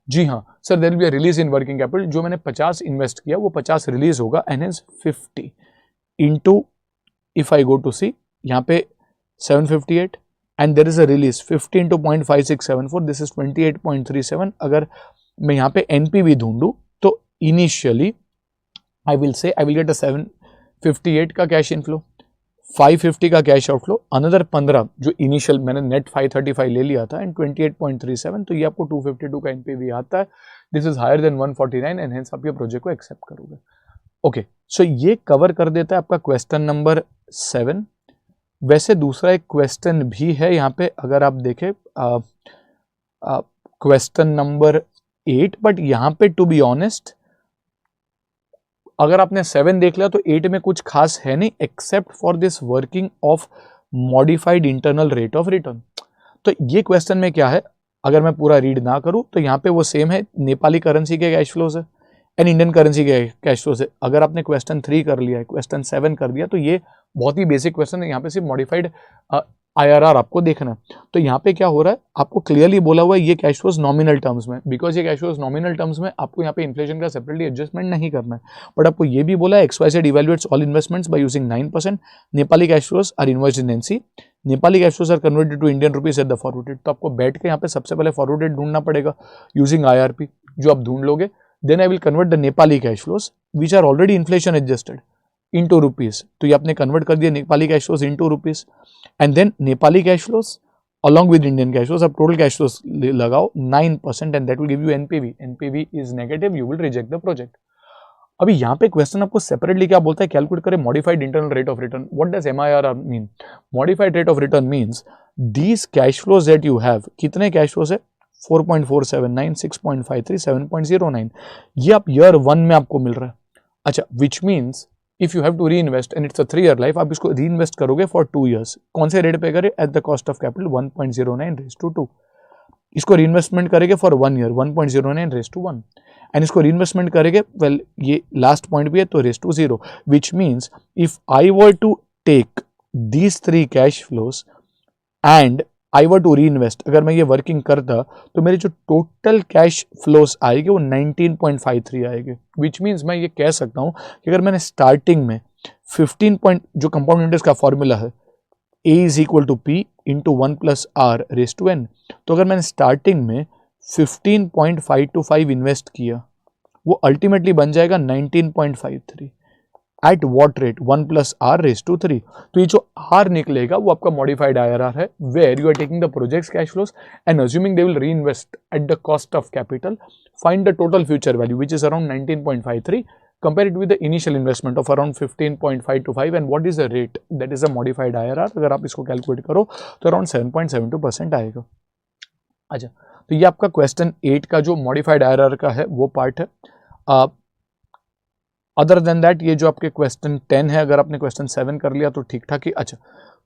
जी हाँ sir, there will be a release in working capital. जो मैंने 50 इन्वेस्ट किया वो 50 रिलीज होगा and hence 50 into, if I go to see यहाँ पे 758 and there is a release 50 into 0.5674, this is 28.37। अगर मैं यहाँ पे एनपीवी ढूंढूं तो initially I will get a 758 का कैश इनफ्लो, 550 का कैश आउटफ्लो, अनदर 15 जो इनिशियल मैंने नेट 535 ले लिया था एंड 28.37, तो ये आपको 252 का एनपीवी आता है। This is higher than 149 and hence आप ये प्रोजेक्ट को एक्सेप्ट करोगे। ओके, सो ये कवर कर देता है आपका क्वेश्चन नंबर 7। वैसे दूसरा एक क्वेश्चन भी है यहाँ पे, अगर आप देखें क्वेश्चन नंबर 8, बट यहाँ पे टू बी ऑनेस्ट अगर आपने 7 देख लिया तो 8 में कुछ खास है नहीं except for this working of modified internal rate of return. तो ये क्वेश्चन में क्या है, अगर मैं पूरा रीड ना करूं तो यहाँ पे वो सेम है, नेपाली करेंसी के कैश फ्लोज है एंड इंडियन करेंसी के कैश फ्लोज है। अगर आपने क्वेश्चन 3 कर लिया है, क्वेश्चन 7 कर दिया, तो ये बहुत ही बेसिक क्वेश्चन है। यहाँ पे सिर्फ मॉडिफाइड IRR आपको देखना है। तो यहाँ पे क्या हो रहा है, आपको क्लियरली बोला हुआ है ये कैश फ्लोज नॉमिनल टर्म्स में, बिकॉज ये कैश फ्लोज नॉमिनल टर्म्स में, आपको यहाँ पे इन्फ्लेशन का सेपरेटली एडजस्टमेंट नहीं करना है। बट आपको ये भी बोला है XYZ evaluates all investments by using 9%, Nepali cash flows are invested in NC, Nepali cash flows are converted to Indian rupees at the forward rate. तो आपको बैठ के यहाँ पे सबसे पहले फॉरवर्ड रेट ढूंढना पड़ेगा यूजिंग IRP, जो आप ढूंढ लोगे। Then I will convert the Nepali cash flows which are already inflation adjusted into rupees, तो ये आपने कन्वर्ट कर दिया Nepali cash flows into rupees and then Nepali cash flows along with Indian cash flows, अब टोटल कैश फ्लोज लगाओ 9% and that will give you NPV। NPV is negative, you will reject the project. अभी यहाँ पे question आपको separately क्या बोलता है, calculate करें modified internal rate of return. What does MIRR mean? Modified rate of return means these cash flows that you have, कितने cash flows है 4.479, 6.53, 7.09, ये आप ईयर 1 में आपको मिल रहा है। अच्छा, which means if you have to reinvest and it's a 3 year life, आप इसको री इन्वेस्ट करोगे फॉर 2 years। कौन से रेट पे करें? Eight the cost of capital 1.09 (2). इसको री इन्वेस्टमेंट करेंगे फॉर 1 year 1.09 (1), एंड इसको री इन्वेस्टमेंट करेंगे, वेल ये लास्ट पॉइंट भी है, तो 0, which means if I were to take these 3 cash flows and I were to reinvest, अगर मैं ये वर्किंग करता तो मेरी जो टोटल कैश फ्लोज आएगी वो 19.53 आएगी। विच मीन्स मैं ये कह सकता हूँ कि अगर मैंने स्टार्टिंग में 15 जो कंपाउंड इंटरेस्ट का फॉर्मूला है A is equal to P into 1 + R⁻n, तो अगर मैंने स्टार्टिंग में 15.525 इन्वेस्ट किया, वो अल्टीमेटली बन जाएगा 19.53 एट वॉट रेट 1 + R⁻3। तो ये जो R निकलेगा वो आपका मॉडिफाइड IRR है, where you are taking the projects cash flows and assuming they will reinvest at the cost of capital, find the total future value which is around 19.53, compare it with the initial investment of around 15.525 and what is the rate, that is a modified IRR। अगर आप इसको calculate करो तो around 7.72% आएगा। अच्छा, तो ये आपका क्वेश्चन 8 का जो मॉडिफाइड IRR का है वो पार्ट है। अदर देन दैट ये जो आपके क्वेश्चन 10 है, अगर आपने क्वेश्चन 7 कर लिया तो ठीक ठाक ही। अच्छा,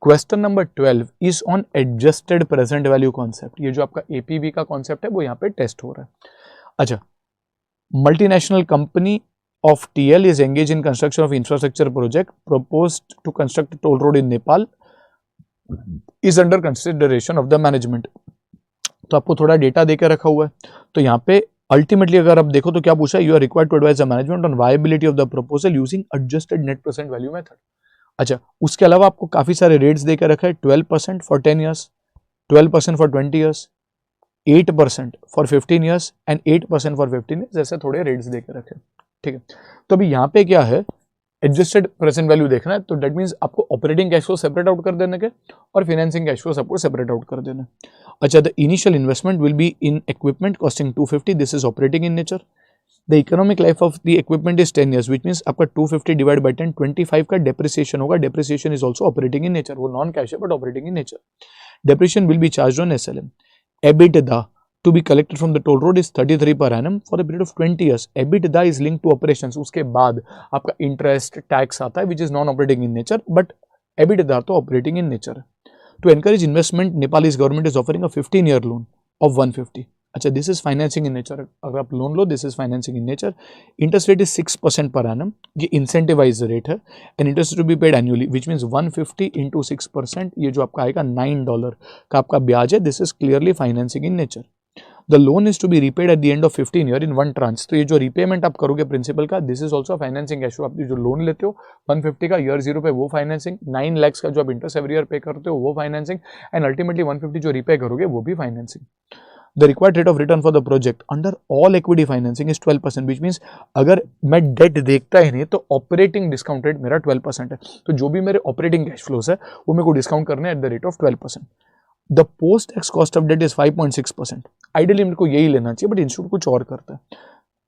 question number 12 is on adjusted present value concept. ये जो आपका APV का कॉन्सेप्ट है वो यहाँ पे टेस्ट हो रहा है। अच्छा, multinational company of TL is engaged in construction of infrastructure project proposed to construct a toll road in Nepal is under consideration of the management। तो आपको थोड़ा डेटा देकर रखा हुआ है, तो यहाँ पे अल्टीमेटली अगर आप देखो तो क्या पूछा है, you are required to advise the management on viability of the proposal using adjusted net present value method. अच्छा, उसके अलावा आपको काफी सारे रेट्स देकर रखा है, 12% for 10 years, 12% for 20 years, 8% for 15 years and 8% for 15 years, ऐसे थोड़े रेट्स दे के रखे, ठीक है। तो अभी यहाँ पे क्या है, एडजस्टेड प्रेजेंट वैल्यू देखना है, तो डेट मीन्स आपको operating cash flow separate out कर देने के और फाइनेंसिंग कैश फ्लो सबको सेपरेट आउट कर देना। अच्छा, the initial investment will be in equipment costing 250, this is operating in nature. The economic life of the equipment is 10 years, which means आपका 250 divide by 10 25 का डेप्रिसिएशन होगा। Depreciation is also operating in nature, वो non cash है but operating in nature. Depreciation will be charge on SLM। EBITDA to be collected from the toll road is 33 per annum for a period of 20 years. EBITDA is linked to operations. उसके बाद आपका interest tax आता है which is non operating in nature, but EBITDA तो operating in nature। To encourage investment, Nepalese government is offering a 15-year loan of 150। अच्छा, this is financing in nature, अगर आप loan लो this is financing in nature. Interest rate is 6% per annum, ये incentivise rate है and interest to be paid annually, which means 150 into 6%, ये जो आपका आएगा $9 का आपका ब्याज है। This is clearly financing in nature. The loan is to be repaid at the end of 15 year in one tranche, तो ये जो रिपेमेंट आप करोगे प्रिंसिपल का, this is also financing cash flow. आप जो लोन लेते हो 150 का ईयर 0 पे, वो फाइनेंसिंग, 9 लाख का जो आप इंटरेस्ट एवरी ईयर पे करते हो वो फाइनेंसिंग, एंड अल्टीमेटली 150 जो रिपे करोगे वो भी financing. The required rate of return for the project under all equity financing is 12%, which means अगर मैं डेट देखता ही नहीं तो ऑपरेटिंग डिस्काउंट रेट मेरा 12% है, तो जो भी मेरे ऑपरेटिंग कैश फ्लोस है वो मेरे को डिस्काउंट करने हैं at the rate of 12%। The post tax cost of debt is 5.6%। Ideally मेरे को यही लेना चाहिए बट इंस्टीट्यूट कुछ और करता है।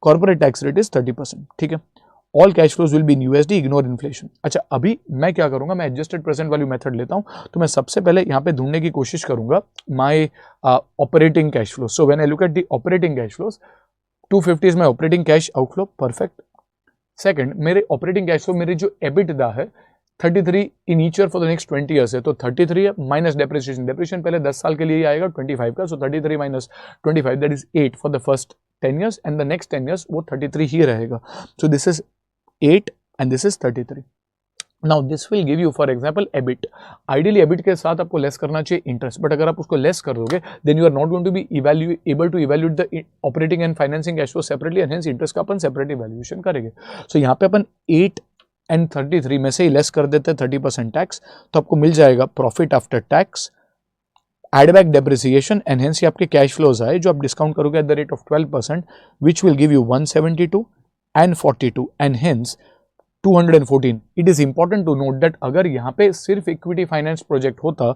कॉर्पोरेट टैक्स रेट इज 30%, ठीक है। All cash flows will be in USD, ignore inflation. अच्छा, अभी मैं क्या करूंगा, मैं एडजस्टेड प्रेजेंट वैल्यू मेथड लेता हूं, तो मैं सबसे पहले यहाँ पे ढूंढने की कोशिश करूंगा my operating cash flow. So when I look at the operating cash flows, 250 is my operating cash outflow, perfect. Second, मेरे ऑपरेटिंग कैश फ्लो, मेरी जो EBITDA है 33 इन each year for the next 20 years है, तो 33 है माइनस डेप्रिसिएशन। डेप्रिसिएशन पहले 10 साल के लिए आएगा 25 का, सो 33 minus 25 that is 8 for the first 10 years and the next 10 years वो 33 ही रहेगा। सो this is 8 and this is 33। Now this will give you for example EBIT। Ideally EBIT के साथ आपको लेस करना चाहिए इंटरेस्ट, बट अगर आप उसको लेस कर दोगे then you are not going to be able to evaluate the operating and financing cash flow separately and hence interest का अपन separate evaluation करेंगे। So यहाँ पे अपन 8 and 33 में से ही लेस कर देते हैं 30% टैक्स, तो आपको मिल जाएगा profit after tax, add back depreciation and hence ये आपके कैश फ्लोज आए जो आप डिस्काउंट करोगे at the rate of 12%, which will give you 172 and 42 and hence 214। It is important to note that अगर यहाँ पे सिर्फ इक्विटी फाइनेंस प्रोजेक्ट होता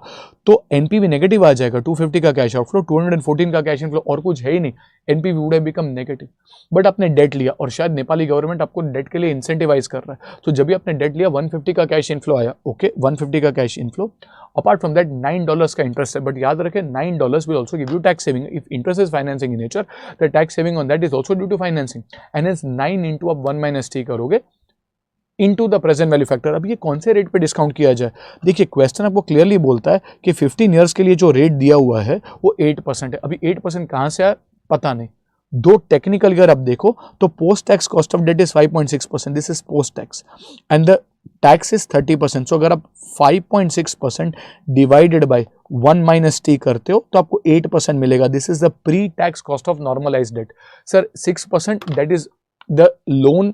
तो एनपीवी नेगेटिव आ जाएगा, 250 का कैश आउटफ्लो, 214 का कैश इनफ्लो और कुछ है ही नहीं, NPV would have become negative. But आपने डेट लिया और शायद नेपाली गवर्नमेंट आपको डेट के लिए इंसेंटिवाइज कर रहा है, तो जब भी आपने डेट लिया 150 का कैश इनफ्लो आया, ओके 150 का cash inflow, apart from that $9 का इंटरेस्ट है, बट याद रखें $9 will also give you tax saving. If interest is financing in nature, the tax saving on that is also due to financing and hence 9 into आप 1 - T करोगे into the present value factor. अब ये कौन से rate पे discount किया जाए, देखिए क्वेश्चन आपको क्लियरली बोलता है कि 15 ईयर्स के लिए जो रेट दिया हुआ है वो 8% है। अभी 8% कहां से आया पता नहीं, दो टेक्निकल ईयर आप देखो तो post tax cost of debt is 5.6%, this is post tax and the tax is 30%। So अगर आप 5.6% डिवाइडेड बाय 1 - T करते हो तो आपको 8% मिलेगा। This is the pre tax cost of normalized debt. Sir 6% that is the loan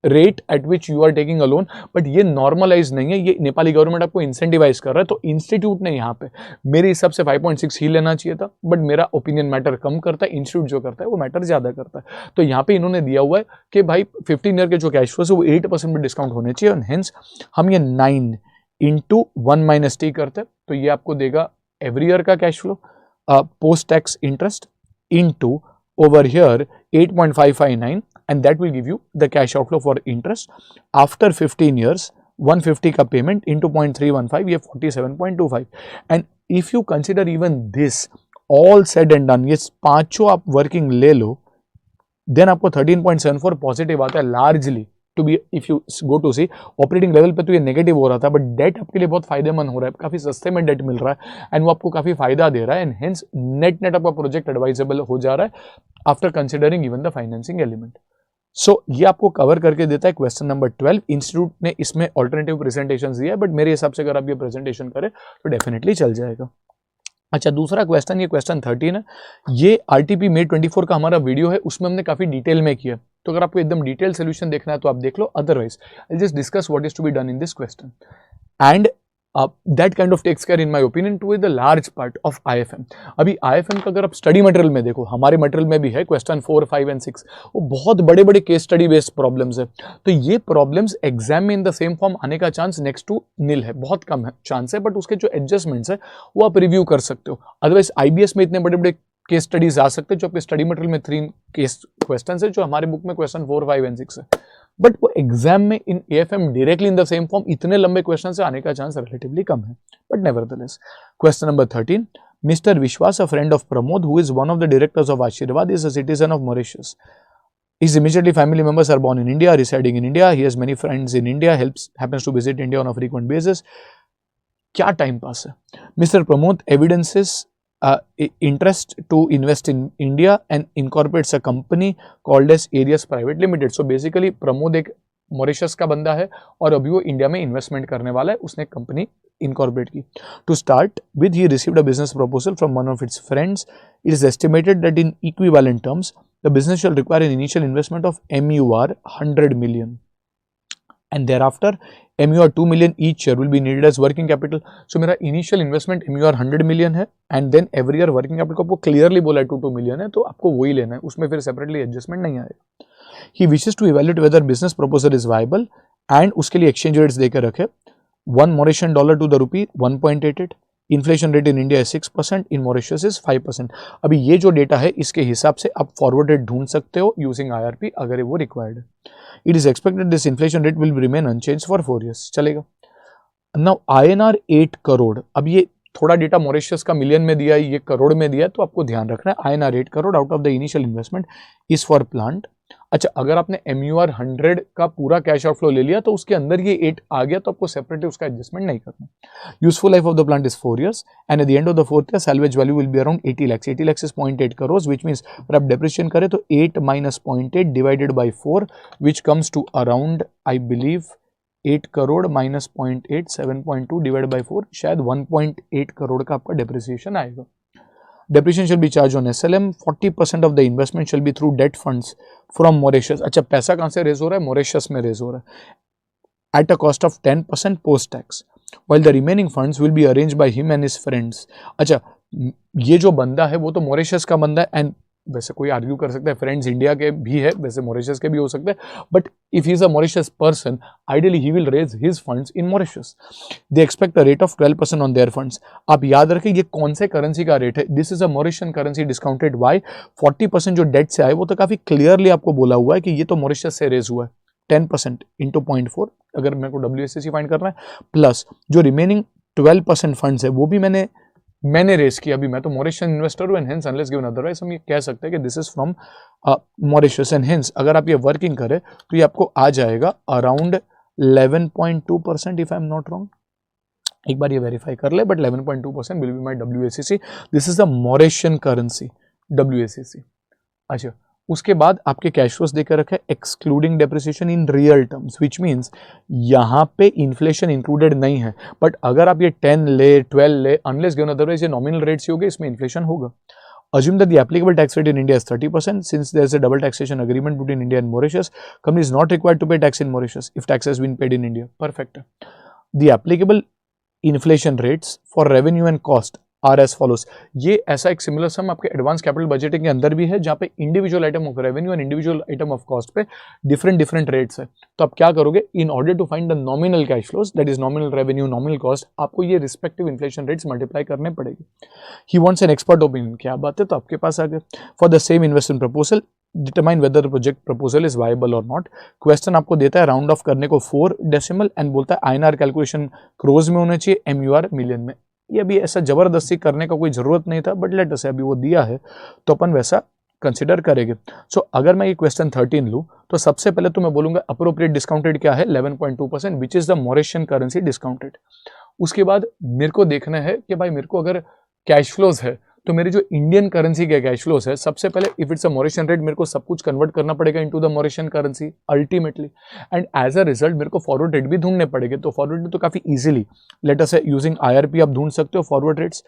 rate at which you are taking a loan, but ये normalize नहीं है, ये नेपाली गवर्नमेंट आपको इंसेंटिवाइज कर रहा है। तो इंस्टीट्यूट ने यहाँ पे मेरे हिसाब से 5.6 ही लेना चाहिए था, बट मेरा ओपिनियन मैटर कम करता है, इंस्टीट्यूट जो करता है वो मैटर ज्यादा करता है। तो यहाँ पे इन्होंने दिया हुआ है कि भाई 15 ईयर के जो कैश फ्लो है वो 8% में डिस्काउंट होने चाहिए और हेंस हम ये 9 इंटू 1 - T करते हैं, तो ये आपको देगा एवरी ईयर का cash flow post tax interest into over here 8.559 and that will give you the cash outflow for interest after 15 years 150 का payment into 0.315 ये 47.25 and if you consider even this all said and done, ये पांचों आप working ले लो then आपको 13.74 positive आता है largely to be. If you go to see operating level पे तो ये नेगेटिव हो रहा था, बट डेट आपके लिए बहुत फायदेमंद हो रहा है, काफी सस्ते में डेट मिल रहा है एंड वो आपको काफी फायदा दे रहा है एंड हेंस नेट नेट आपका प्रोजेक्ट एडवाइजेबल हो जा रहा है after considering even the financing element. So ये आपको कवर करके देता है क्वेश्चन नंबर 12। इंस्टीट्यूट ने इसमें ऑल्टरनेटिव प्रेजेंटेशन दिया है, बट मेरे हिसाब से अगर आप ये प्रेजेंटेशन करें तो डेफिनेटली चल जाएगा। अच्छा, दूसरा क्वेश्चन, ये क्वेश्चन 13 है, ये RTP May 24 का हमारा वीडियो है, उसमें हमने काफी डिटेल में किया, तो अगर आपको एकदम डिटेल सोल्यूशन देखना है तो आप देख लो, otherwise I just discuss what is to be done in this question. And that kind of takes care in my opinion to the large part of IFM। अभी IFM का अगर आप स्टडी मटेरियल में देखो, हमारे मटेरियल में भी है क्वेश्चन 4, 5 एंड 6, वो बहुत बड़े बड़े केस स्टडी बेस्ड प्रॉब्लम्स है। तो ये प्रॉब्लम्स एग्जाम में इन द सेम फॉर्म आने का चांस नेक्स्ट टू नील है, बहुत कम है चांस है, बट उसके जो एडजस्टमेंट्स है वो आप रिव्यू कर सकते हो। अदरवाइज IBS में इतने बड़े बड़े केस स्टडीज आ सकते हैं जो आपके स्टडी मटेरियल में 3 केस क्वेश्चन है, जो हमारे बुक में क्वेश्चन 4, 5 एंड 6 है, बट वो एग्जाम में इन AFM directly in the same form इतने लंबे क्वेश्चन से आने का चांस रिलेटिवली कम है, but nevertheless. Question number 13, mister Vishwas, a friend of Pramod who is one of the directors of Ashirwad, is a citizen of Mauritius. His immediately family members are born in India, residing in India. He has many friends in India, happens to visit India on a frequent basis. क्या time pass है? Mister Pramod evidences interest to invest in India and incorporates a company called as Aries Private Limited. So basically Pramod एक Mauritius का बंदा है और अभी वो India में इन्वेस्टमेंट करने वाला है, उसने कंपनी इनकॉर्पोरेट की. To start with he received a business proposal from one of its friends. It is estimated that in equivalent terms the business shall require an initial investment of MUR 100 million and thereafter MUR 2 million each year will be needed as working capital. So मेरा initial investment MUR 100 million है and then every year working capital को आपको clearly बोला है 2 million है, तो आपको वही लेना है, उसमें फिर सेपरेटली एडजस्टमेंट नहीं आएगा. He wishes to evaluate whether business proposal is viable and उसके लिए एक्सचेंज रेट्स देकर रखे. $1 Mauritian to the rupee 1.88. Inflation rate in India 6%, in Mauritius is 5%. अभी ये जो डेटा है इसके हिसाब से आप फॉरवर्ड रेट ढूंढ सकते हो यूजिंग IRP अगर वो रिक्वायर्ड है. It is expected this inflation rate will remain unchange for 4 years. चलेगा. Now INR 8 crore. अब ये थोड़ा डेटा मॉरिशस का मिलियन में दिया है, ये करोड़ में दिया है, तो आपको ध्यान रखना है INR 8 crore out of the initial investment is for plant. अच्छा, अगर आपने MUR 100 का पूरा कैश आउटफ्लो ले लिया तो उसके अंदर ये 8 आ गया, तो आपको सेपरेटली उसका एडजस्टमेंट नहीं करना. Useful life of the plant is 4 years and at the end of the 4th year salvage value will be around 80 lakhs. 80 lakhs is 0.8 crores which means अगर आप डेप्रिशिएशन करें तो 8 minus 0.8 divided by 4 which comes to around I believe 8 crore minus 0.8 7.2 divided by 4 शायद 1.8 करोड़ का आपका depreciation आएगा. Depreciation shall be charged on SLM. 40% of the investment shall be through debt funds from Mauritius. अच्छा, पैसा कहाँ से रेज हो रहा है? मॉरिशस में रेज हो रहा है at a cost of 10% post tax, while the remaining funds will be arranged by him and his friends. अच्छा, ये जो बंदा है वो तो मॉरिशस का बंदा है, एंड वैसे कोई आर्ग्यू कर सकता है फ्रेंड्स इंडिया के भी है, वैसे मॉरिशस के भी हो सकते हैं, but if he is a Mauritius person ideally he will raise his funds in Mauritius. They expect a rate of 12% on their funds. आप याद रखें ये कौन से करेंसी का रेट है. This is a Mauritian currency discounted by 40% जो date से आए वो तो काफी क्लियरली आपको बोला हुआ है कि ये तो मॉरिशस से रेज हुआ है. 10% इंटू 0.4 अगर मेरे को WSCC फाइंड करना है, प्लस जो रिमेनिंग 12% फंड्स है वो भी मैंने रेस किया. अभी मैं तो मॉरिशियन इन्वेस्टर हूं and hence unless given otherwise हम ये कह सकते हैं कि this is from Mauritius and hence अगर आप ये वर्किंग करें तो ये आपको आ जाएगा around 11.2% if I am not wrong. एक बार ये वेरीफाई कर ले, but 11.2% will be my WSCC. This is the Mauritian currency WSCC. अच्छा, उसके बाद आपके कैश फ्लोस देकर रखे excluding depreciation in real terms, which means यहाँ पे इन्फ्लेशन इंक्लूडेड नहीं है, बट अगर आप ये 10 ले 12 ले अनलेस गिवन अदरवाइज ये नॉमिनल रेट्स ही होंगे, इसमें इन्फ्लेशन होगा. Assume that the applicable tax rate in India is 30%. Since there is a double taxation agreement between India and Mauritius, company is not required to pay tax in Mauritius if tax has been paid in India. Perfect. The applicable inflation rates for revenue and cost are as follows. ये ऐसा एक similar sum आपके advance capital budgeting के अंदर भी है जहाँ पे individual item of revenue and individual item of cost पे डिफरेंट रेट्स है. तो आप क्या करोगे, in order to find the nominal cash flows that is nominal revenue nominal cost, आपको ये रिस्पेक्टिव इन्फ्लेशन रेट्स मल्टीप्लाई करने पड़ेगी. He wants an expert opinion. क्या बात है, तो आपके पास आ गए. For the same investment proposal determine whether the project proposal is viable और नॉट. क्वेश्चन आपको देता है राउंड ऑफ करने को 4 डेसिमल एंड बोलता है INR कैलकुलेशन क्रोज में होना चाहिए, MUR मिलियन में. ये अभी ऐसा जबरदस्ती करने का कोई जरूरत नहीं था, बट लेट अस से अभी वो दिया है तो अपन वैसा कंसिडर करेंगे. सो अगर मैं ये क्वेश्चन 13 लूँ तो सबसे पहले तो मैं बोलूंगा अप्रोप्रिएट डिस्काउंटेड क्या है 11.2% which is the Mauritian currency discounted. उसके बाद मेरे को देखना है कि भाई मेरे को अगर कैश फ्लोज है तो मेरी जो इंडियन करेंसी के कैश फ्लोज है, सबसे पहले if it's a Mauritian rate मेरे को सब कुछ कन्वर्ट करना पड़ेगा into the Mauritian currency ultimately, and as a result मेरे को फॉरवर्ड रेट भी ढूंढने पड़ेंगे. तो फॉरवर्ड रेट तो काफी इजीली लेट अस से यूजिंग IRP आप ढूंढ सकते हो forward rates.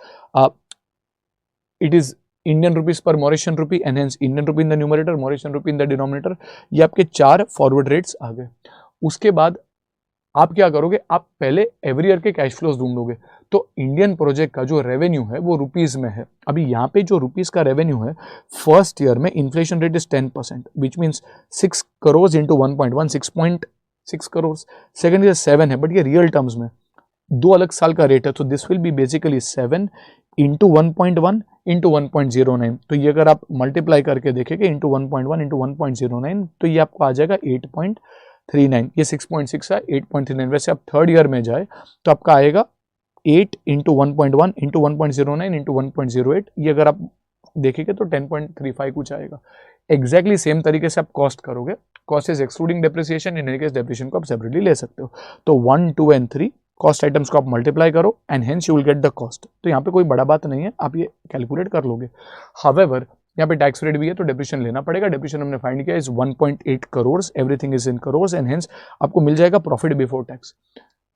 It is Indian rupees per Mauritian rupee and hence Indian rupee in the numerator, Mauritian rupee in the denominator. ये आपके 4 फॉरवर्ड रेट्स आ गए. उसके बाद आप क्या करोगे, आप पहले एवरी ईयर के कैश फ्लोज ढूंढोगे। तो इंडियन प्रोजेक्ट का जो रेवेन्यू है वो रुपीज में है। अभी यहाँ पे जो रुपीज का रेवेन्यू है, फर्स्ट ईयर में inflation rate is 10%, which means 6 crore into 1.1, 6.6 crore. Second year 7 है, बट ये रियल टर्म्स में दो अलग साल का रेट है। तो this will B basically 7 into 1.1 into 1.09। तो ये अगर आप मल्टीप्लाई करके देखेंगे इंटू 1.1 इंटू 1.09, तो ये आपको आ जाएगा 8.39। ये 6.6 है, 8.39। वैसे आप थर्ड ईयर में जाए तो आपका आएगा 8 इंटू 1.1 इंटू 1.09 इंटू 1.08। ये अगर आप देखेंगे तो 10.35 कुछ आएगा। एग्जैक्टली सेम तरीके से आप कॉस्ट करोगे। Cost is excluding depreciation, in any case depreciation को आप सेपरेटली ले सकते हो। तो 1, 2 एंड 3 कॉस्ट आइटम्स को आप मल्टीप्लाई करो and hence you will get the cost. तो यहाँ पे कोई बड़ा बात नहीं है, आप ये कैलकुलेट कर लोगे। हावेवर यहाँ पे टैक्स रेट भी है तो डेप्रिसिएशन लेना पड़ेगा। डेप्रिसिएशन हमने फाइंड किया is 1.8 crore, everything is in crore and hence आपको मिल जाएगा प्रॉफिट बिफोर टैक्स।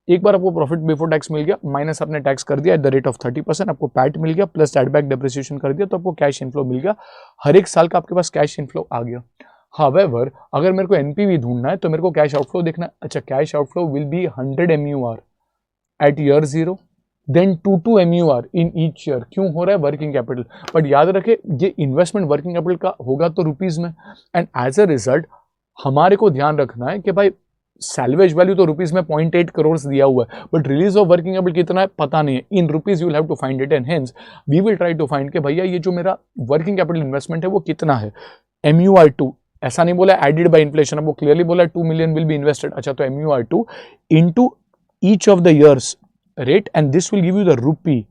एक बार आपको प्रॉफिट बिफोर टैक्स मिल गया, माइनस आपने टैक्स कर दिया एट द रेट ऑफ 30%, आपको पैट मिल गया, प्लस एड बैक डेप्रिसिएशन कर दिया, तो आपको कैश इनफ्लो मिल गया। हर एक साल का आपके पास कैश इनफ्लो आ गया। हावेवर अगर मेरे को एनपीवी ढूंढना है तो मेरे को कैश आउटफ्लो देखना है। अच्छा, cash outflow will be 100 MUR at year 0, then 2 MUR in each year. क्यों हो रहा है? Working capital. बट याद रखे ये इन्वेस्टमेंट वर्किंग कैपिटल का होगा तो रुपीज में, एंड एज अ रिजल्ट हमारे को ध्यान रखना है कि भाई सैल्वेज वैल्यू तो रुपीज में 0.8 करोड़ दिया हुआ है, but release of working capital कितना है पता नहीं है। In rupees you will have to find it and hence we will try to find कि भैया ये जो मेरा वर्किंग कैपिटल इन्वेस्टमेंट है वो कितना है। MUR2 ऐसा नहीं बोला एडेड बाय इन्फ्लेशन, अब वो क्लियरली बोला 2 million विल बी इन्वेस्टेड। अच्छा, तो MUR2 into each of the years rate and this will give you the rupee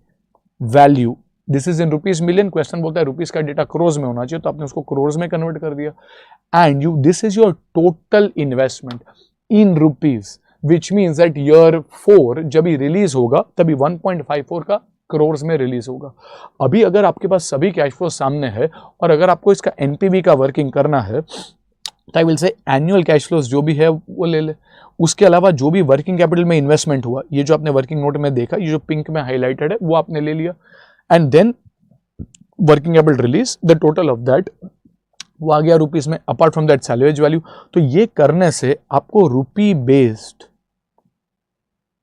value. This is in rupees million. Question बोलता है रुपीज का डेटा करोड़ में होना चाहिए, तो आपने उसको करोड़ में कन्वर्ट कर दिया। And you this is your total investment in rupees, which means that year 4 जब ही रिलीज होगा तभी 1.54 का करोड़ में रिलीज होगा। अभी अगर आपके पास सभी कैश फ्लो सामने है और अगर आपको इसका एनपीवी का वर्किंग करना है तो I will say annual cash flows जो भी है वो ले ले। उसके अलावा जो भी वर्किंग कैपिटल में इन्वेस्टमेंट हुआ, ये जो आपने वर्किंग नोट में देखा, ये जो पिंक में हाईलाइटेड है वो आपने ले लिया, and then working capital release, the total of that वो आ गया रुपीज में, apart from that salvage value. तो ये करने से आपको रुपी बेस्ड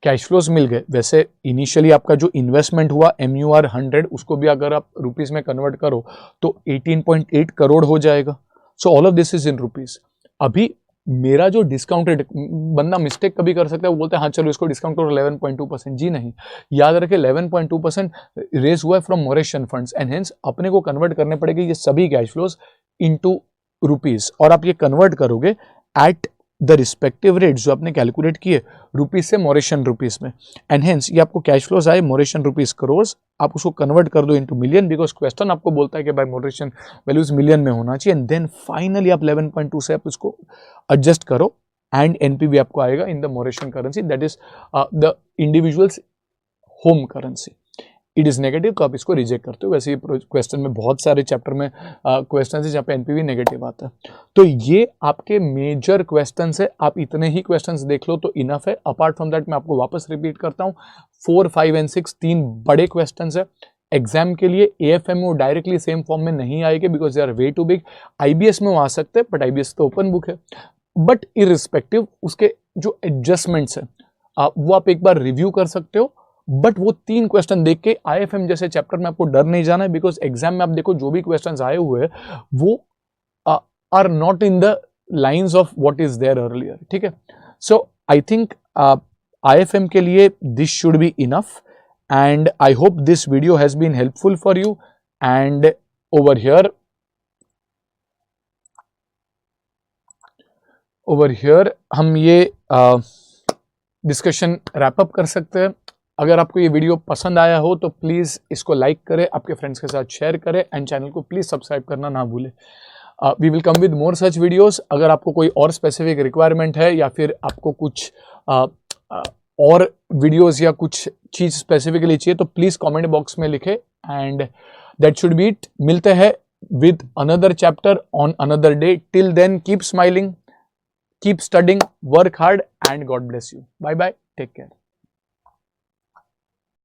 कैश फ्लोज मिल गए। वैसे इनिशियली आपका जो इन्वेस्टमेंट हुआ MUR 100, उसको भी अगर आप रुपीज में कन्वर्ट करो तो 18.8 करोड़ हो जाएगा। So all of this is in rupees. अभी मेरा जो डिस्काउंट रेट, बंदा मिस्टेक कभी कर सकता है, वो बोलते हैं हाँ चलो इसको डिस्काउंट करो 11.2%। जी नहीं, याद रखे 11.2% रेज हुआ है फ्रॉम मोरेशन फंड्स एंड हेंस अपने को कन्वर्ट करने पड़ेंगे ये सभी कैश फ्लोज इनटू रुपीज, और आप ये कन्वर्ट करोगे एट द रिस्पेक्टिव रेट जो आपने कैलकुलेट किए रुपीज से मोरेशन रुपीज में, एंड हेंस ये आपको कैश फ्लोज आए मोरेशन रुपीज करोड़, आप उसको कन्वर्ट कर दो इनटू मिलियन, बिकॉज क्वेश्चन आपको बोलता है कि भाई मोरेशन वैल्यूज मिलियन में होना चाहिए, एंड देन फाइनली आप 11.2 से आप उसको एडजस्ट करो एंड एनपीवी आपको आएगा in the Mauritian currency, that is the individuals home currency. It is negative, तो आप इसको रिजेक्ट करते हो। वैसे ये क्वेश्चन में बहुत सारे चैप्टर में क्वेश्चन है जहाँ पे एनपीवी नेगेटिव आता है। तो ये आपके मेजर क्वेश्चन है, आप इतने ही क्वेश्चन देख लो तो इनफ है। अपार्ट फ्रॉम दैट मैं आपको वापस रिपीट करता हूँ, 4, 5 एंड 6 तीन बड़े क्वेश्चन है एग्जाम के लिए। AFM डायरेक्टली सेम फॉर्म में नहीं आएंगे because they are way too big. IBS में वो आ सकते हैं, बट IBS तो ओपन बुक है। बट इररिस्पेक्टिव उसके जो एडजस्टमेंट्स है वो आप एक बार रिव्यू कर सकते हो। बट वो 3 क्वेश्चन देख के IFM जैसे चैप्टर में आपको डर नहीं जाना है, बिकॉज एग्जाम में आप देखो जो भी क्वेश्चंस आए हुए हैं वो are not in the lines of what is there earlier. ठीक है, सो आई थिंक IFM के लिए this should be enough, and I hope this video has been helpful for you. And over here हम ये discussion wrap up कर सकते हैं। अगर आपको ये वीडियो पसंद आया हो तो प्लीज़ इसको लाइक करें, आपके फ्रेंड्स के साथ शेयर करें, एंड चैनल को प्लीज़ सब्सक्राइब करना ना भूलें। We will come with more such videos. अगर आपको कोई और स्पेसिफिक रिक्वायरमेंट है या फिर आपको कुछ और वीडियोस या कुछ चीज़ स्पेसिफिकली चाहिए तो प्लीज़ कमेंट बॉक्स में लिखें, and that should be it. मिलते हैं with another chapter on another day. Till then keep smiling, keep studying, work hard, and God bless you. Bye bye. Take care.